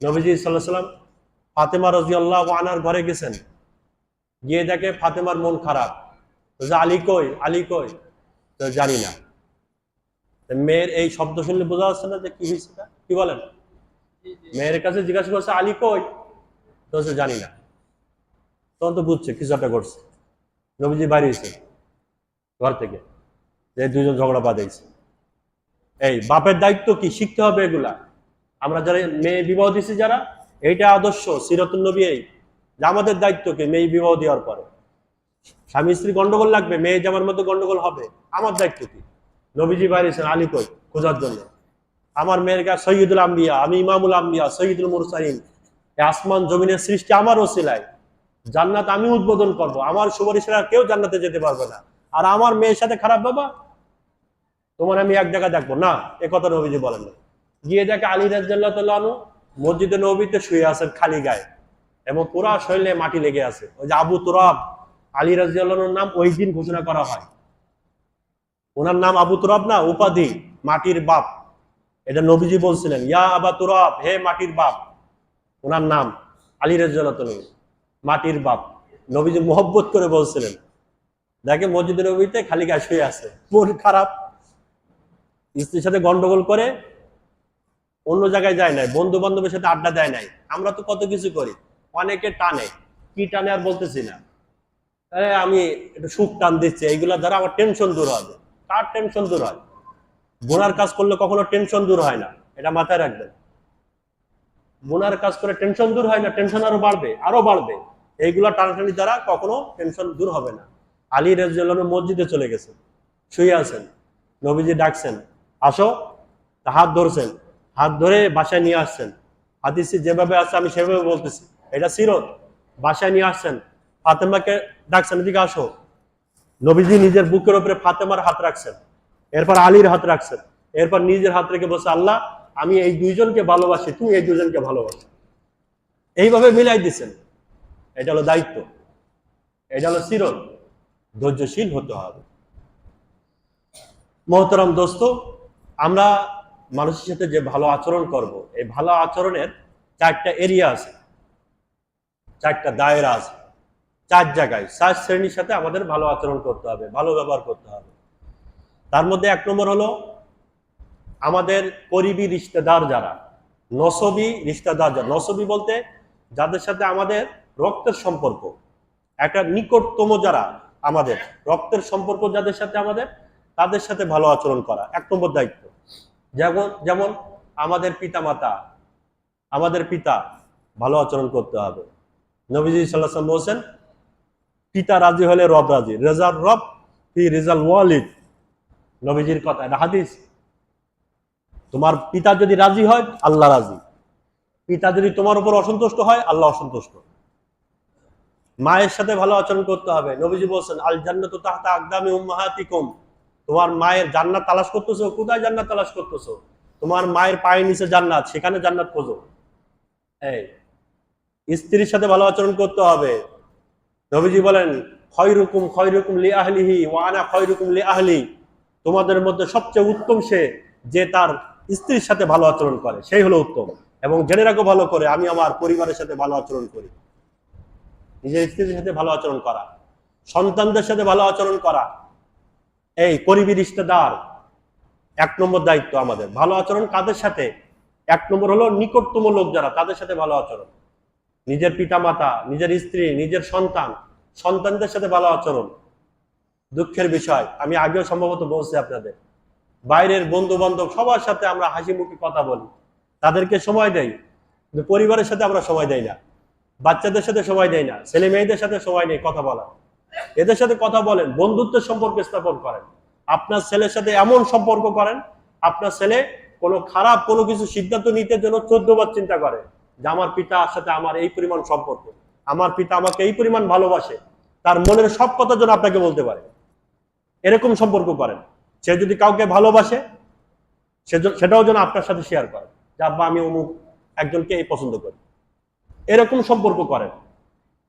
নবীজি সাল্লাল্লাহু আলাইহি ওয়াসাল্লাম ফাতেমা রাদিয়াল্লাহু আনহার ঘরে গেছেন, গিয়ে দেখে ফাতেমার মন খারাপ, বলছে আলী কই, আলী কই? তো জানি না। মেয়ের এই শব্দ শুনলে বোঝা যাচ্ছে না যে কি হয়েছে, কি বলেন? মেয়ের কাছে জিজ্ঞাসা করছে আলী কই, তো জানি না। তখন তো বুঝছে কিছু একটা করছে। নবীজি বাইরে হয়েছে ঘর থেকে, যে দুজন ঝগড়া বাঁধাইছে। এই বাপের দায়িত্ব কি? শিখতে হবে এগুলা। আমরা যারা মেয়ে বিবাহ দিচ্ছি, যারা, এইটা আদর্শ সিরাতুন নবী, এই যে আমাদের দায়িত্ব কি? মেয়ে বিবাহ দেওয়ার পরে স্বামী স্ত্রী গন্ডগোল লাগবে, মেয়ে জামার মধ্যে গন্ডগোল হবে, আমার দায়িত্ব কি? নবীজি বাইরেছেন আলী কই খোঁজার জন্য। আমার মেয়ের গা সৈয়দুল আম্বিয়া, আমি ইমামুল আম্বিয়া, সৈয়দুল মুরসালিন, আসমান জমিনের সৃষ্টি আমার ওসিলায়, জান্নাত আমি উদ্বোধন করব, আমার সুপারিশের আর কেউ জান্নাতে যেতে পারবে না। আর আমার মেয়ের সাথে খারাপ বাবা, তোমার আমি এক জায়গায় দেখবো না, এ কথা নবীজি বলেন না। গিয়ে দেখে আলী রাদিয়াল্লাহু তাআলা আনহু মসজিদে নববীতে শুয়ে আছেন খালি গায়ে, এবং পুরা শরীরে মাটি লেগে আছে। ওই যে আবু তুরাব, আলী রাদিয়াল্লাহু আনহুর নাম ওই দিন ঘোষণা করা হয়। ওনার নাম আবু তুরাব না, উপাধি মাটির বাপ। এটা নবীজি বলছিলেন, ইয়া আবা তুরাব, হে মাটির বাপ। ওনার নাম আলী রাদিয়াল্লাহু তাআলা, মাটির বাপ। নবীজি মোহব্বত করে বলছিলেন। দেখে মসজিদে নববীতে খালি গায়ে শুয়ে আছে, মন খারাপ, স্ত্রীর সাথে গন্ডগোল করে অন্য জায়গায় যায় নাই, বন্ধু বান্ধবের সাথে আড্ডা দেয় নাই। আমরা তো কত কিছু করি, অনেকে টানে, কি টানে আর বলতেছি না, আমি একটু সুখ টান দিচ্ছি, এইগুলা দ্বারা আমার টেনশন দূর হবে। কার টেনশন দূর হয়? গুনার কাজ করলে কখনো টেনশন দূর হয় না, এটা মাথায় রাখবেন। গুনার কাজ করে টেনশন দূর হয় না, টেনশন আরো বাড়বে। এইগুলা টানাটানি দ্বারা কখনো টেনশন দূর হবে না। আলী রাদিয়াল্লাহু আনহু মসজিদে চলে গেছেন, শুয়ে আছেন, নবীজি ডাকছেন, আসো, হাত ধরছেন, হাত ধরে বাসায় নিয়ে আসছেন। হাদিসে যেভাবে আছে আমি সেভাবে বলতেছি, এটা সিরত। বাসায় নিয়ে আসছেন, ফাতেমাকে ডাকছেন, এদিকে আসো। নবীজি নিজের বুকের উপরে ফাতেমার হাত রাখছেন, এরপর আলীর হাত রাখছেন, এরপর নিজের হাত রেখে বলছে, আল্লাহ আমি এই দুইজনকে ভালোবাসি, তুমি এই দুইজনকে ভালোবাসো। এইভাবে মিলাই দিচ্ছেন। এটা হলো দায়িত্ব, এটা হলো সিরত। ধৈর্যশীল হতে হবে। মোহতারাম দোস্ত, আমরা মানুষের সাথে যে ভালো আচরণ করব, এই ভালো আচরণের 4টা এরিয়া আছে, 4টা দায়রা আছে। 4 জায়গায় 4 শ্রেণীর সাথে আমাদের ভালো আচরণ করতে হবে, ভালো ব্যবহার করতে হবে। তার মধ্যে 1 নম্বর হলো আমাদের করিবি রিশতেদার যারা, নসবি রিশতেদার যারা। নসবি বলতে যাদের সাথে আমাদের রক্তের সম্পর্ক, একটা নিকটতম যারা আমাদের রক্তের সম্পর্ক যাদের সাথে আমাদের, তাদের সাথে ভালো আচরণ করা 1 নম্বর দায়িত্ব। যেমন আমাদের পিতামাতা, আমাদের পিতা, ভালো আচরণ করতে হবে। নবীজি সাল্লাল্লাহু আলাইহি ওয়াসাল্লাম বলেছেন, পিতা রাজি হলে রব রাজি, রেজার রব ফি রিজাল ওয়ালিদ। নবীজির কথা, এটা হাদিস। তোমার পিতা যদি রাজি হয়, আল্লাহ রাজি। পিতা যদি তোমার উপর অসন্তুষ্ট হয়, আল্লাহ অসন্তুষ্ট। মায়ের সাথে ভালো আচরণ করতে হবে। নবীজি বলছেন, আল জান্নাতু তাহতা আকদামি উম্মাহাতিকুম। তোমার মায়ের জান্নাত তালাশ করতেছো, কোথায় জান্নাত তালাশ করতেছো? তোমার মায়ের পায়ের নিচে জান্নাত, সেখানে জান্নাত খোঁজো। এই স্ত্রীর সাথে ভালো আচরণ করতে হবে। নবীজি বলেন, খয়রুকুম লি আহলিহি ওয়া আনা খয়রুকুম লি আহলি। তোমাদের মধ্যে সবচেয়ে উত্তম সে যে তার স্ত্রীর সাথে ভালো আচরণ করে, সেই হলো উত্তম। এবং জেনে রাখো ভালো করে, আমি আমার পরিবারের সাথে ভালো আচরণ করি। নিজের স্ত্রীর সাথে ভালো আচরণ করা, সন্তানদের সাথে ভালো আচরণ করা, এই করিবি রিশতেদার 1 নম্বর দায়িত্ব আমাদের। ভালো আচরণ কাদের সাথে? 1 নম্বর হলো নিকটতম লোক যারা, তাদের সাথে ভালো আচরণ। নিজের পিতামাতা, নিজের স্ত্রী, নিজের সন্তানদের সাথে ভালো আচরণ। দুঃখের বিষয়, আমি আগেও সম্ভবত বলছি আপনাদের, বাইরের বন্ধু বান্ধব সবার সাথে আমরা হাসি মুখে কথা বলি, তাদেরকে সময় দেই, কিন্তু পরিবারের সাথে আমরা সময় দেই না, বাচ্চাদের সাথে সময় দেই না, ছেলে মেয়েদের সাথে সময় নেই কথা বলা। এদের সাথে কথা বলেন, বন্ধুত্বের সম্পর্ক স্থাপন করেন। আপনার ছেলের সাথে এমন সম্পর্ক করেন, আপনার ছেলে কোনো খারাপ কোনো কিছু সিদ্ধান্ত নিতে জন্য 14 বার চিন্তা করে যে আমার পিতার সাথে আমার এই পরিমাণ সম্পর্ক, আমার পিতা আমাকে এই পরিমাণ ভালোবাসে, তার মনের সব কথা যেন আপনাকে বলতে পারে। এরকম সম্পর্ক করেন। সে যদি কাউকে ভালোবাসে, সেটাও যেন আপনার সাথে শেয়ার করে যে আব্বা আমি অমুক একজনকে এই পছন্দ করি। এরকম সম্পর্ক করেন,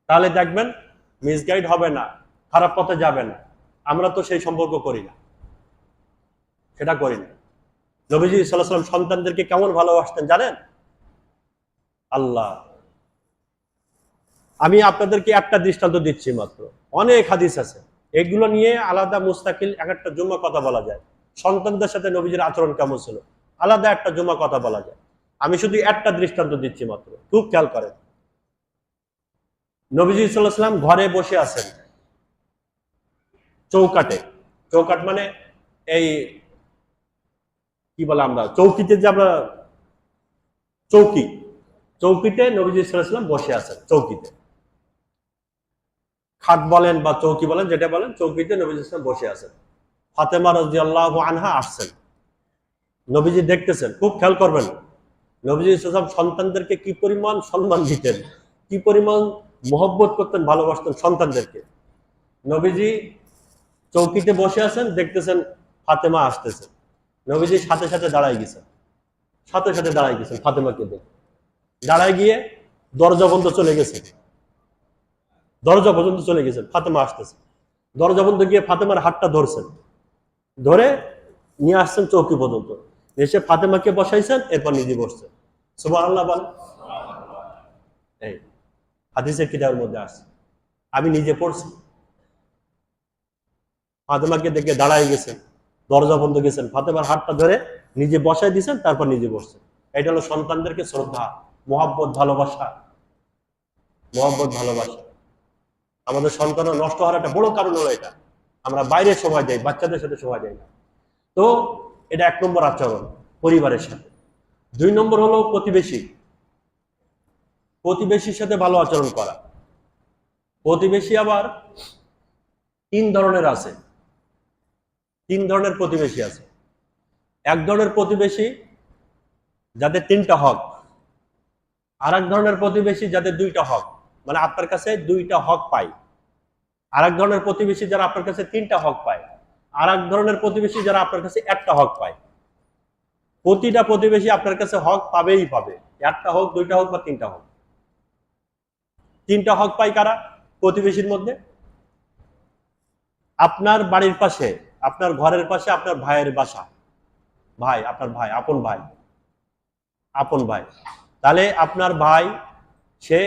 তাহলে দেখবেন মিসগাইড হবে না, খারাপ পথে যাবে না। আমরা তো সেই সম্পর্ক করি না, সেটা করি না। নবীজি সাল্লাল্লাহু আলাইহি ওয়াসাল্লাম সন্তানদেরকে কেমন ভালোবাসতেন জানেন? আল্লাহ, আমি আপনাদেরকে একটা দৃষ্টান্ত দিচ্ছি মাত্র, অনেক হাদিস আছে, এগুলো নিয়ে আলাদা মুস্তাকিল একটা জুম্মা কথা বলা যায়। সন্তানদের সাথে নবীজির আচরণ কেমন ছিল, আলাদা একটা জুম্মা কথা বলা যায়। আমি শুধু একটা দৃষ্টান্ত দিচ্ছি মাত্র, খুব খেয়াল করেন। নবীজি সাল্লাল্লাহু আলাইহি ওয়াসাল্লাম ঘরে বসে আছেন, চৌকাটে। চৌকাট মানে এই কি বলে আমরা চৌকিতে, যে আমরা চৌকিতে নবীজি সাল্লাল্লাহু আলাইহি ওয়াসাল্লাম বসে আছেন। চৌকিতে, খাট বলেন বা চৌকি বলেন, যেটা বলেন, চৌকিতে নবীজি সাল্লাল্লাহু আলাইহি ওয়াসাল্লাম বসে আছেন। ফাতেমা রাদিয়াল্লাহু আনহা আসছেন, নবীজি দেখতেছেন, খুব খেয়াল করবেন। নবীজি সাল্লাল্লাহু আলাইহি ওয়াসাল্লাম সন্তানদেরকে কি পরিমাণ সম্মান দিতেন, কি পরিমাণ মহব্বত করতেন, ভালোবাসতেন সন্তানদেরকে। নবীজি চৌকিতে বসে আছেন, দেখতেছেন ফাতেমা আসতেছে। নবীজি সাথে সাথে দাঁড়ায় গেছেন, ফাতেমাকে দেখে দাঁড়ায় গিয়ে দরজা পর্যন্ত চলে গেছেন, ফাতেমা আসতেছে। দরজা পর্যন্ত গিয়ে ফাতেমার হাতটা ধরছেন, ধরে নিয়ে আসছেন চৌকি পর্যন্ত, এসে ফাতেমাকে বসাইছেন, এরপর নিজে বসছেন। সুবহানাল্লাহ বলেন। এই হাদিসের কিতাবের মধ্যে আসছে, আমি নিজে পড়ছি। ফাতেমাকে দেখে দাঁড়ায় গেছেন, দরজা বন্ধ গেছেন, ফাতেমার হাতটা ধরে নিজে বসাই দিয়েছেন, তারপর নিজে বসছেন। এটা হলো সন্তানদেরকে শ্রদ্ধা, মহব্বত, ভালোবাসা। আমাদের সন্তান নষ্ট হওয়ার একটা বড় কারণ হলো এটা, আমরা বাইরে সময় দেই, বাচ্চাদের সাথে সময় দেই না। তো এটা 1 নম্বর আচরণ পরিবারের সাথে। 2 নম্বর হলো প্রতিবেশী। প্রতিবেশীর সাথে ভালো আচরণ করা। প্রতিবেশী আবার তিন ধরনের আছে, তিন ধরনের প্রতিবেশী আছে। এক ধরনের প্রতিবেশী যাদের তিনটা হক, আর এক ধরনের প্রতিবেশী যাদের দুইটা হক, মানে আপনার কাছে দুইটা হক পায়। আর এক ধরনের প্রতিবেশী যারা আপনার কাছে তিনটা হক পায়, আর এক ধরনের প্রতিবেশী যারা আপনার কাছে একটা হক পায়। প্রতিটা প্রতিবেশী আপনার কাছে হক পাবেই পাবে, একটা হোক, দুইটা হোক বা তিনটা হোক। তিনটা হক পায় কারা প্রতিবেশীর মধ্যে? আপনার বাড়ির পাশে, আপনার ঘরের পাশে আপনার ভাইয়ের বাসা, ভাই, আপনার ভাই, আপন ভাই, আপন ভাই। তাহলে আপনার ভাই সে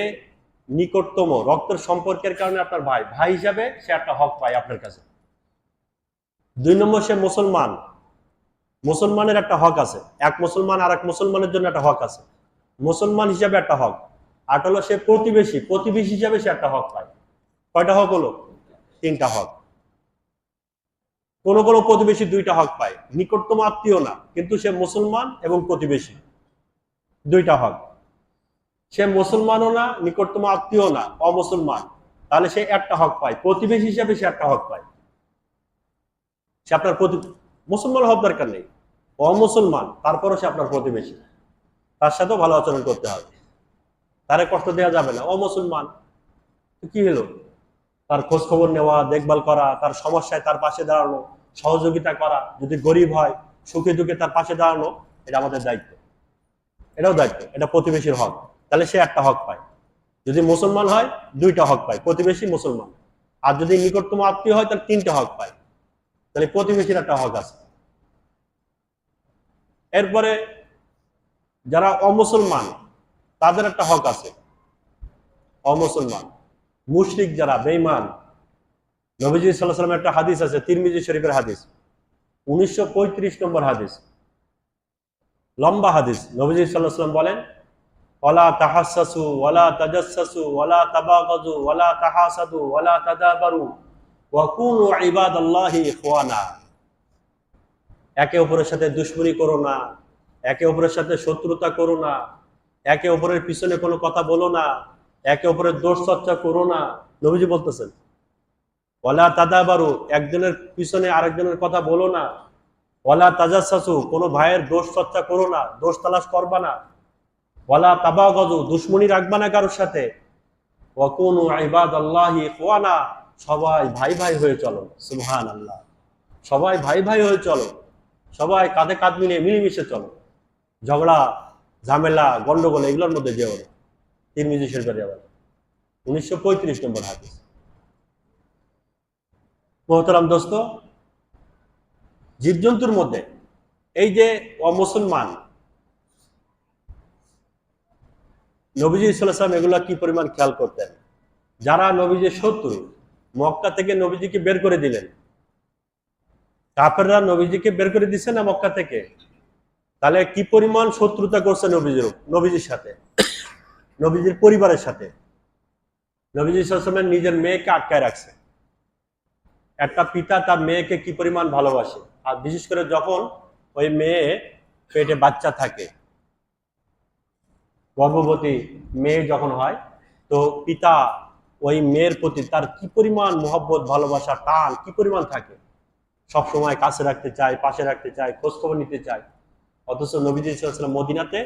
নিকটতম রক্তের সম্পর্কের কারণে আপনার ভাই, ভাই হিসাবে সে একটা হক পায় আপনার কাছে। দুই নম্বর, সে মুসলমান, মুসলমানের একটা হক আছে। এক মুসলমান আর এক মুসলমানের জন্য একটা হক আছে, মুসলমান হিসাবে একটা হক। আর হলো সে প্রতিবেশী, প্রতিবেশী হিসাবে সে একটা হক পায়। কয়টা হক হলো? তিনটা হক। কোন কোন প্রতিবেশী দুইটা হক পায়, নিকটতম আত্মীয় না, কিন্তু সে মুসলমান এবং প্রতিবেশী, দুইটা হক। সে মুসলমানও না, নিকটতম আত্মীয় না, অমুসলমান, তাহলে সে একটা হক পায়, প্রতিবেশী হিসাবে সে একটা হক পায়। সে আপনার মুসলমান হওয়ার দরকার নেই, অমুসলমান, তারপরও সে আপনার প্রতিবেশী, তার সাথেও ভালো আচরণ করতে হবে, তারে কষ্ট দেওয়া যাবে না। অমুসলমান কি হলো? তার খোঁজ খবর নেওয়া, দেখভাল করা, তার সমস্যায় তার পাশে দাঁড়ানো, সহযোগিতা করা, যদি গরিব হয় সুখে দুঃখে তার পাশে দাঁড়ানো, এটা আমাদের দায়িত্ব, এটাও দায়িত্ব, এটা প্রতিবেশীর হক। তাহলে সে একটা হক পায়। যদি মুসলমান হয় দুইটা হক পায়, প্রতিবেশী, মুসলমান। আর যদি নিকটতম আত্মীয় হয় তাহলে তিনটা হক পায়। তাহলে প্রতিবেশীর একটা হক আছে। এরপরে যারা অমুসলমান তাদের একটা হক আছে। অমুসলমান, মুশরিক, যারা বেঈমান। নবীজি সাল্লাল্লাহু আলাইহি ওয়াসাল্লামের একটা হাদিস আছে, তিরমিজি শরীফের হাদিস, 1935 নম্বর হাদিস, লম্বা হাদিস। নবীজি সাল্লাল্লাহু আলাইহি ওয়াসাল্লাম বলেন, ওয়ালা তাহাসসাসু ওয়ালা তাজাসসাসু ওয়ালা তাবাগাজু ওয়ালা তাহাসাদু ওয়ালা তাদাবারু ওয়া কুনু ইবাদাল্লাহি ইখওয়ানা। একে অপরের সাথে দুশমনি করো না, একে অপরের সাথে শত্রুতা করো না, একে অপরের পিছনে কোনো কথা বলো না, একে অপরের দোষ চর্চা করো না। নবীজি বলতেছেন ওয়ালা তাদাবারু, একজনের পিছনে আরেকজনের কথা বলো না। ওয়ালা তাজাসসাসু, কোনো ভাইয়ের দোষ চর্চা করো না, দোষ তালাশ করবা না। ওয়ালা তাবাগাজু, দুশমনি রাখবা না কারোর সাথে। ওয়া কুনু ইবাদাল্লাহি ইখওয়ানা, সবাই ভাই ভাই হয়ে চলো। সুবহানাল্লাহ, সবাই ভাই ভাই হয়ে চলো, সবাই কাঁধে কাঁধ মিলিয়ে মিলেমিশে চলো। ঝগড়া, ঝামেলা, গন্ডগোল এগুলোর মধ্যে যেও না। তিরমিজি শরীফের যাবেন, 1935 নম্বর হাদিস। মোহতারাম দোস্ত, জীবজন্তুর মধ্যে এই যে অমুসলমান, নবীজি সাল্লাল্লাহু আলাইহি ওয়াসাল্লাম এগুলা কি পরিমাণ খেয়াল করতেন। যারা নবীজির শত্রু, মক্কা থেকে নবীজিকে বের করে দিলেন, কাফেররা নবীজিকে বের করে দিচ্ছে না মক্কা থেকে, তাহলে কি পরিমাণ শত্রুতা করছে নবীজির সাথে, নবীজির পরিবারের সাথে। নবীজি সাল্লাল্লাহু আলাইহি ওয়াসাল্লাম নিজের মেয়েকে আটকায় রাখছে। একটা পিতা তার মেয়েকে কি পরিমাণ ভালোবাসে, আর বিশেষ করে যখন ওই মেয়ে পেটে বাচ্চা থাকে, গর্ভবতী মেয়ে যখন হয়, তো পিতা ওই মেয়ের প্রতি তার কি পরিমাণ মহব্বত, ভালোবাসা, টান কি পরিমাণ থাকে, সব সময় কাছে রাখতে চায়, পাশে রাখতে চায়, খোঁজ খবর নিতে চায়। অথচ নবীজি সাল্লাল্লাহু আলাইহি ওয়াসাল্লাম মদিনাতে,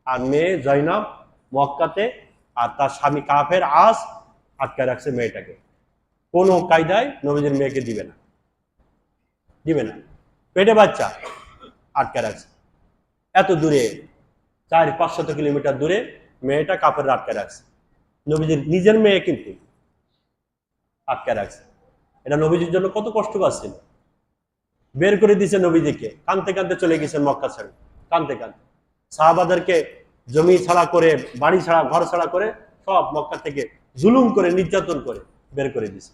আর মেয়ে জয়নব মক্কাতে, আর তার স্বামী কাফের আস আটকায় রাখছে মেয়েটাকে। কোনো কায়দায় নবীজির মেয়েকে দিবে না, দিবে না, পেটে বাচ্চা আটকায় রাখছে। এত দূরে, 400-500 কিলোমিটার দূরে মেয়েটা কাফের আটকায় রাখছে। নবীজির নিজের মেয়ে কিন্তু আটকায় রাখছে। এটা নবীজির জন্য কত কষ্ট পাচ্ছিল। বের করে দিয়েছে নবীজিকে, কানতে কানতে চলে গেছেন মক্কা ছেড়ে, কানতে কানতে। সাহাবাদেরকে জমি ছাড়া করে, বাড়ি ছাড়া, ঘর ছাড়া করে, সব মক্কা থেকে জুলুম করে, নির্যাতন করে বের করে দিছে।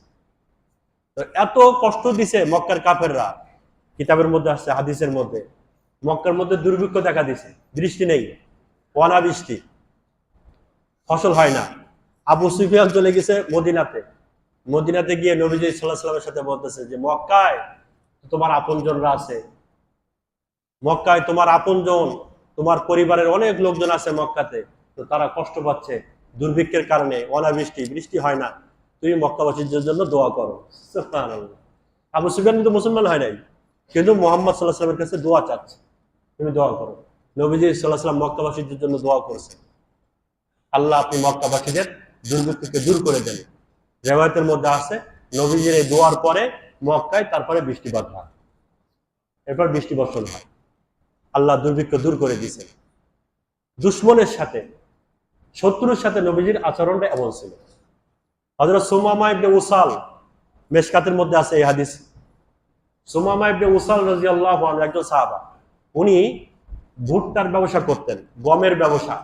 তো এত কষ্ট দিছে মক্কার কাফেররা। কিতাবের মধ্যে আসছে, হাদিসের মধ্যে, মক্কার মধ্যে দুর্ভিক্ষ দেখা দিছে, বৃষ্টি নেই, অনাবৃষ্টি, ফসল হয় না। আবু সুফিয়ান চলে গেছে মদিনাতে, মদিনাতে গিয়ে নবীজি সাল্লাল্লাহু আলাইহি ওয়াসাল্লামের সাথে বলতেছে যে মক্কায় তোমার আপনজনরা আছে, মক্কায় তোমার আপনজন, তোমার পরিবারের অনেক লোকজন আছে মক্কাতে, তো তারা কষ্ট পাচ্ছে, দুর্ভিক্ষের কারণে অনাবৃষ্টি, বৃষ্টি হয় না, তুমি মক্কাবাসীদের জন্য দোয়া করো। সুবহানাল্লাহ। আবু সুফিয়ান কিন্তু মুসলমান হয় নাই, কিন্তু মুহাম্মদ সাল্লাল্লাহু আলাইহি ওয়াসাল্লামের কাছে দোয়া চাচ্ছে, তুমি দোয়া করো। নবীজি সাল্লাল্লাহু আলাইহি ওয়াসাল্লাম মক্কাবাসীদের জন্য দোয়া করছে, আল্লাহ আপনি মক্কাবাসীদের দুর্ভিক্ষকে দূর করে দেন। রিওয়ায়াতের মধ্যে আছে নবীজির এই দোয়ার পরে মক্কায় তারপরে বৃষ্টিপাত হয়, এরপর বৃষ্টি বর্ষণ হয়, আল্লাহ দুর্ভিক্ষ দূর করে দিয়েছেন। দুশমনের সাথে, শত্রুর সাথে নবীজির আচরণটা এমন ছিল। হযরত সুমামা ইবনে উসাল, মেশকাতের মধ্যে আছে এই হাদিস। সুমামা ইবনে উসাল রাদিয়াল্লাহু আনহু একজন সাহাবা, উনি ভুট্টার ব্যবসা করতেন, গমের ব্যবসা,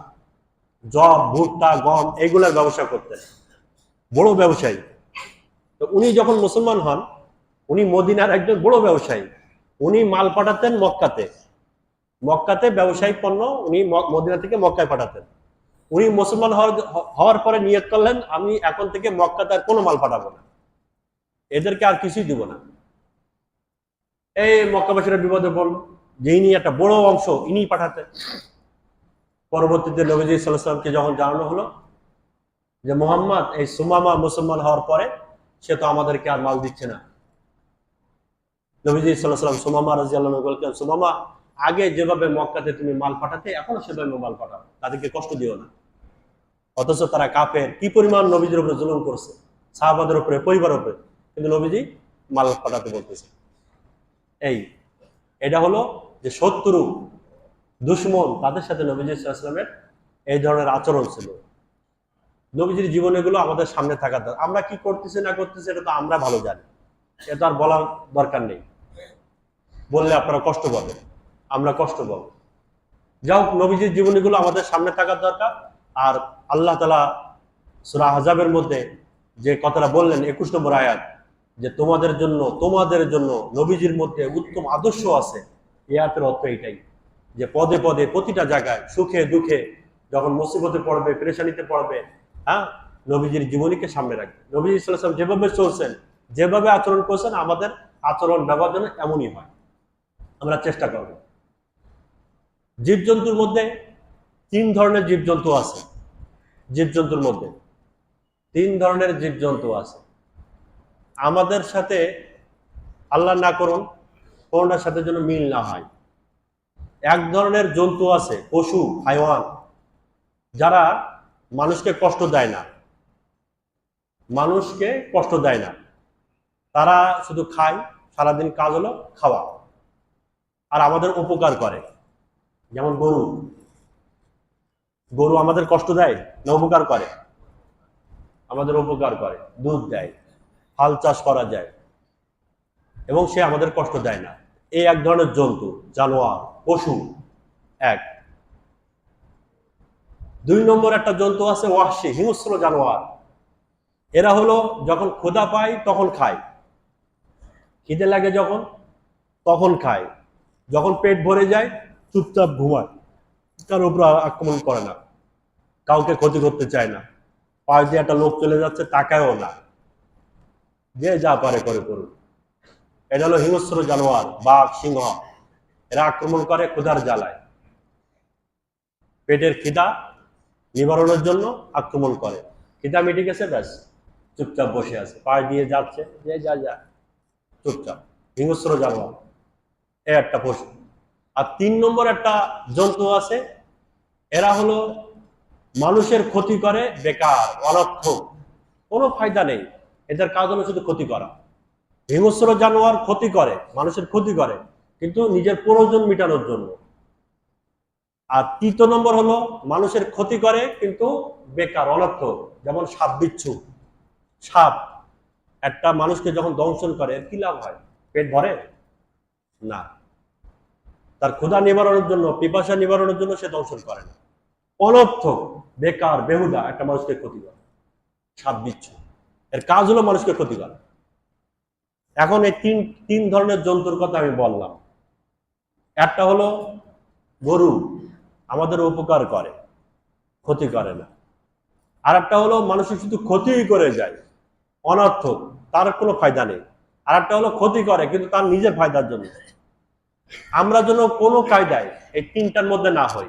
জব, ভুট্টা, গম এগুলোর ব্যবসা করতেন, বড় ব্যবসায়ী। তো উনি যখন মুসলমান হন, উনি মদিনার একজন বড় ব্যবসায়ী, উনি মাল পাঠাতেন মক্কাতে, মক্কাতে ব্যবসায়িক পণ্য উনি মদিনা থেকে মক্কায় পাঠাতেন। উনি মুসলমান হওয়ার পরে নিয়ত করলেন, আমি এখন থেকে মক্কাতে আর কোনো মাল পাঠাবো না, এদেরকে আর কিছুই দিব না। এই মক্কাবাসীরা বিপদে পড়ল, যে ইনি একটা বড় অংশ ইনি পাঠাতেন। পরবর্তীতে নবীজি সাল্লাল্লাহু আলাইহি ওয়াসাল্লামকে যখন জানানো হলো যে মুহাম্মদ এই সুমামা মুসলমান হওয়ার পরে সে তো আমাদেরকে আর মাল দিচ্ছে না, নবীজি সাল্লাল্লাহু আলাইহি ওয়াসাল্লাম সুমামা রাদিয়াল্লাহু আনহু বললেন, সুমামা আগে যেভাবে মক্কাতে তুমি মাল পাঠাতে এখনো সেভাবে মাল পাঠাও, তাদেরকে কষ্ট দিও না। অথচ তারা কাফের, কি পরিমাণ নবীজির উপরে জুলুম করছে, সাহাবাদের উপরে, পরিবারের উপরে, কিন্তু নবীজি মাল পাঠাতে বলতেছে। এটা হলো যে শত্রু, দুশমন, তাদের সাথে নবীজি সাল্লাল্লাহু আলাইহি ওয়াসাল্লামের এই ধরনের আচরণ ছিল। নবীজির জীবনে এগুলো আমাদের সামনে থাকার দরকার। আমরা কি করতেছি না করতেছি এটা তো আমরা ভালো জানি, এটা আর বলার দরকার নেই, বললে আপনারা কষ্ট পাবেন, আমরা কষ্ট পাবো। যাও, নবীজির জীবনীগুলো আমাদের সামনে থাকার দরকার। আর আল্লাহ তাআলা সূরা আহজাবের মধ্যে যে কথাটা বললেন 21 নম্বর আয়াত, যে তোমাদের জন্য নবীজির মধ্যে উত্তম আদর্শ আছে, এই আয়াতের অর্থ এটাই যে পদে পদে প্রতিটা জায়গায় সুখে দুঃখে যখন মুসিবতে পড়বে, পেরেশানিতে পড়বে, নবীজির জীবনীকে সামনে রাখবে। নবীজি সাল্লাল্লাহু আলাইহি ওয়াসাল্লাম যেভাবে চলছেন, যেভাবে আচরণ করছেন, আমাদের আচরণ ব্যবহার যেন এমনই হয়, আমরা চেষ্টা করব। জীবজন্তুর মধ্যে 3 ধরনের জীবজন্তু আছে, জীবজন্তুর মধ্যে 3 ধরনের জীবজন্তু আছে। আমাদের সাথে আল্লাহ না করুন কোনটার সাথে যেন মিল না হয়। এক ধরনের জন্তু আছে, পশু, হাইওয়ান, যারা মানুষকে কষ্ট দেয় না, মানুষকে কষ্ট দেয় না, তারা শুধু খায়, সারাদিন কাজ হলো খাওয়া, আর আমাদের উপকার করে। যেমন গরু, গরু আমাদের কষ্ট দেয় না উপকার করে? আমাদের উপকার করে, দুধ দেয়, হাল চাষ করা যায়, এবং সে আমাদের কষ্ট দেয় না। এই এক ধরনের জন্তু, জানোয়ার, পশু এক। 2 নম্বর একটা জন্তু আছে ওয়াহশী, হিংস্র জানোয়ার। এরা হলো যখন ক্ষুধা পায় তখন খায়, খিদে লাগে যখন তখন খায়, যখন পেট ভরে যায় চুপচাপ ঘুমায়, কার উপর আক্রমণ করে না, কাউকে ক্ষতি করতে চায় না, পাশ দিয়ে একটা লোক চলে যাচ্ছে তাকায়ও না, যে যা পারে করে করুন। এটা হলো হিংস্র জানোয়ার, বাঘ, সিংহ। এরা আক্রমণ করে ক্ষুধার জ্বালায়, পেটের খিদা নিবারণের জন্য আক্রমণ করে। খিদা মিটে গেছে, ব্যাস চুপচাপ বসে আছে, পাশ দিয়ে যাচ্ছে, যে যা যা, চুপচাপ। হিংস্র জানোয়ার এ একটা পশু। আর 3 নম্বর একটা জন্তু আছে, এরা হলো মানুষের ক্ষতি করে, বেকার, অনর্থক, কোনো ফায়দা নেই, এদের কাজ হলো শুধু ক্ষতি করা। হিংস্র জানোয়ার ক্ষতি করে, মানুষের ক্ষতি করে, কিন্তু নিজের প্রয়োজন মেটানোর জন্য। আর 3 নম্বর হলো মানুষের ক্ষতি করে কিন্তু বেকার, অনর্থক, যেমন সাপ, বিচ্ছু। সাপ একটা মানুষকে যখন দংশন করে এর কি লাভ হয়? পেট ভরে না, তার ক্ষুধা নিবারণের জন্য, পিপাসা নিবারণের জন্য সে দংশন করে না। অনর্থক, বেকার, বেহুদা একটা মানুষকে ক্ষতি করে সাপ, বিচ্ছু, এর কাজ হলো মানুষকে ক্ষতি করা। এখন এই তিন ধরনের জন্তুর কথা আমি বললাম। একটা হলো গরু, আমাদের উপকার করে, ক্ষতি করে না। আর একটা হলো মানুষের শুধু ক্ষতিই করে যায়, অনর্থক, তার কোনো ফায়দা নেই। আর একটা হলো ক্ষতি করে কিন্তু তার নিজের ফায়দার জন্য। আমরা যেন কোনো কায়দায় এই 3টার মধ্যে না হই,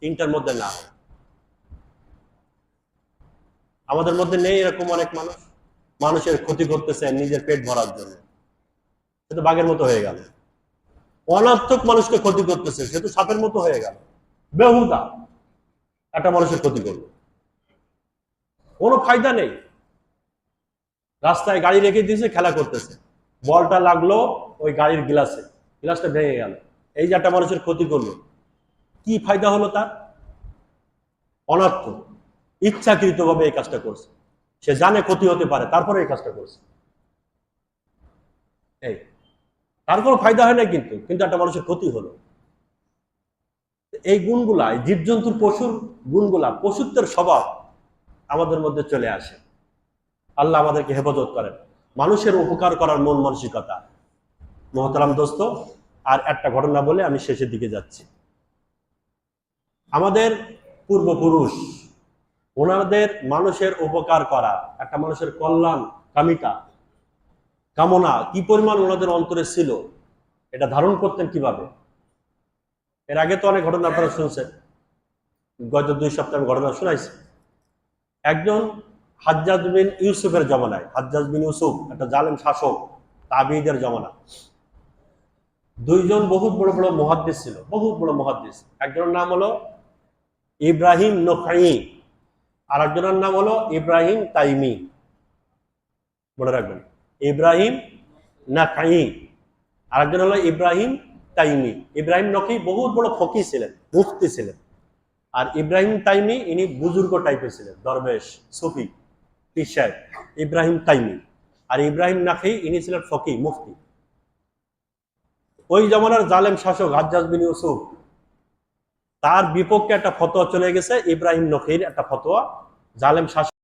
3টার মধ্যে না হই। আমাদের মধ্যে নেই এরকম অনেক মানুষ মানুষের ক্ষতি করতেছে নিজের পেট ভরার জন্য, সে তো বাঘের মতো হয়ে গেল। অনর্থক মানুষকে ক্ষতি করতেছে, সে তো সাপের মতো হয়ে গেল। বেহুদা একটা মানুষের ক্ষতি করলো, কোনো ফায়দা নেই। রাস্তায় গাড়ি রেখে দিয়েছে, খেলা করতেছে, বলটা লাগলো ওই গাড়ির গ্লাসে, গ্লাসটা ভেঙে গেল। এই যে একটা মানুষের ক্ষতি করলো, কি ফায়দা হলো তার? অনর্থক, ইচ্ছাকৃত ভাবে এই কাজটা করছে, সে জানে ক্ষতি হতে পারে তারপরে এই কাজটা করছে। এই তার কোনো ফায়দা হয় না, কিন্তু কিন্তু একটা মানুষের ক্ষতি হলো। এই গুণগুলা, জীবজন্তুর পশুর গুণগুলা, পশুত্বের স্বভাব আমাদের মধ্যে চলে আসে। আল্লাহ আমাদেরকে হেফাজত করেন। মানুষের উপকার করার মন মানসিকতা। মোহতারাম দোস্ত, আর একটা ঘটনা বলে আমি শেষের দিকে যাচ্ছি। আমাদের পূর্বপুরুষ, ওনাদের মানুষের উপকার করা, একটা মানুষের কল্যাণ কামনা কি পরিমাণ ওনাদের অন্তরে ছিল, এটা ধারণ করতেন কিভাবে? এর আগে তো অনেক ঘটনা আপনারা শুনছেন, গত 2 সপ্তাহ আমি ঘটনা শোনাইছি। একজন হাজ্জাজ বিন ইউসুফের জমানায়, হাজ্জাজ বিন ইউসুফ একটা জালেম শাসক, তাবিঈদের জমানা। 2 জন বহুত বড় বড় মুহাদ্দিস ছিল, বহুত বড় মুহাদ্দিস। একজনের নাম হলো ইব্রাহিম নখাই, আর একজনের নাম হলো ইব্রাহিম তাইমি। মনে রাখবেন, ইব্রাহিম নাখাই, আর একজন হলো ইব্রাহিম তাইমি। ইব্রাহিম নখি বহুত বড় ফকিহ ছিলেন, মুফতি ছিলেন। আর ইব্রাহিম তাইমি ইনি বুজুর্গ টাইপের ছিলেন, দরবেশ, সুফি, পীর সাহেব। ইব্রাহিম তাইমি। আর ইব্রাহিম নাখি ইনি ছিলেন ফকিহ, মুফতি। ওই জমানার জালেম শাসক হাজ্জাজ বিন ইউসুফ, তার বিপক্ষে একটা ফতোয়া চলে গেছে, ইব্রাহিম নখির একটা ফতোয়া, জালেম শাসক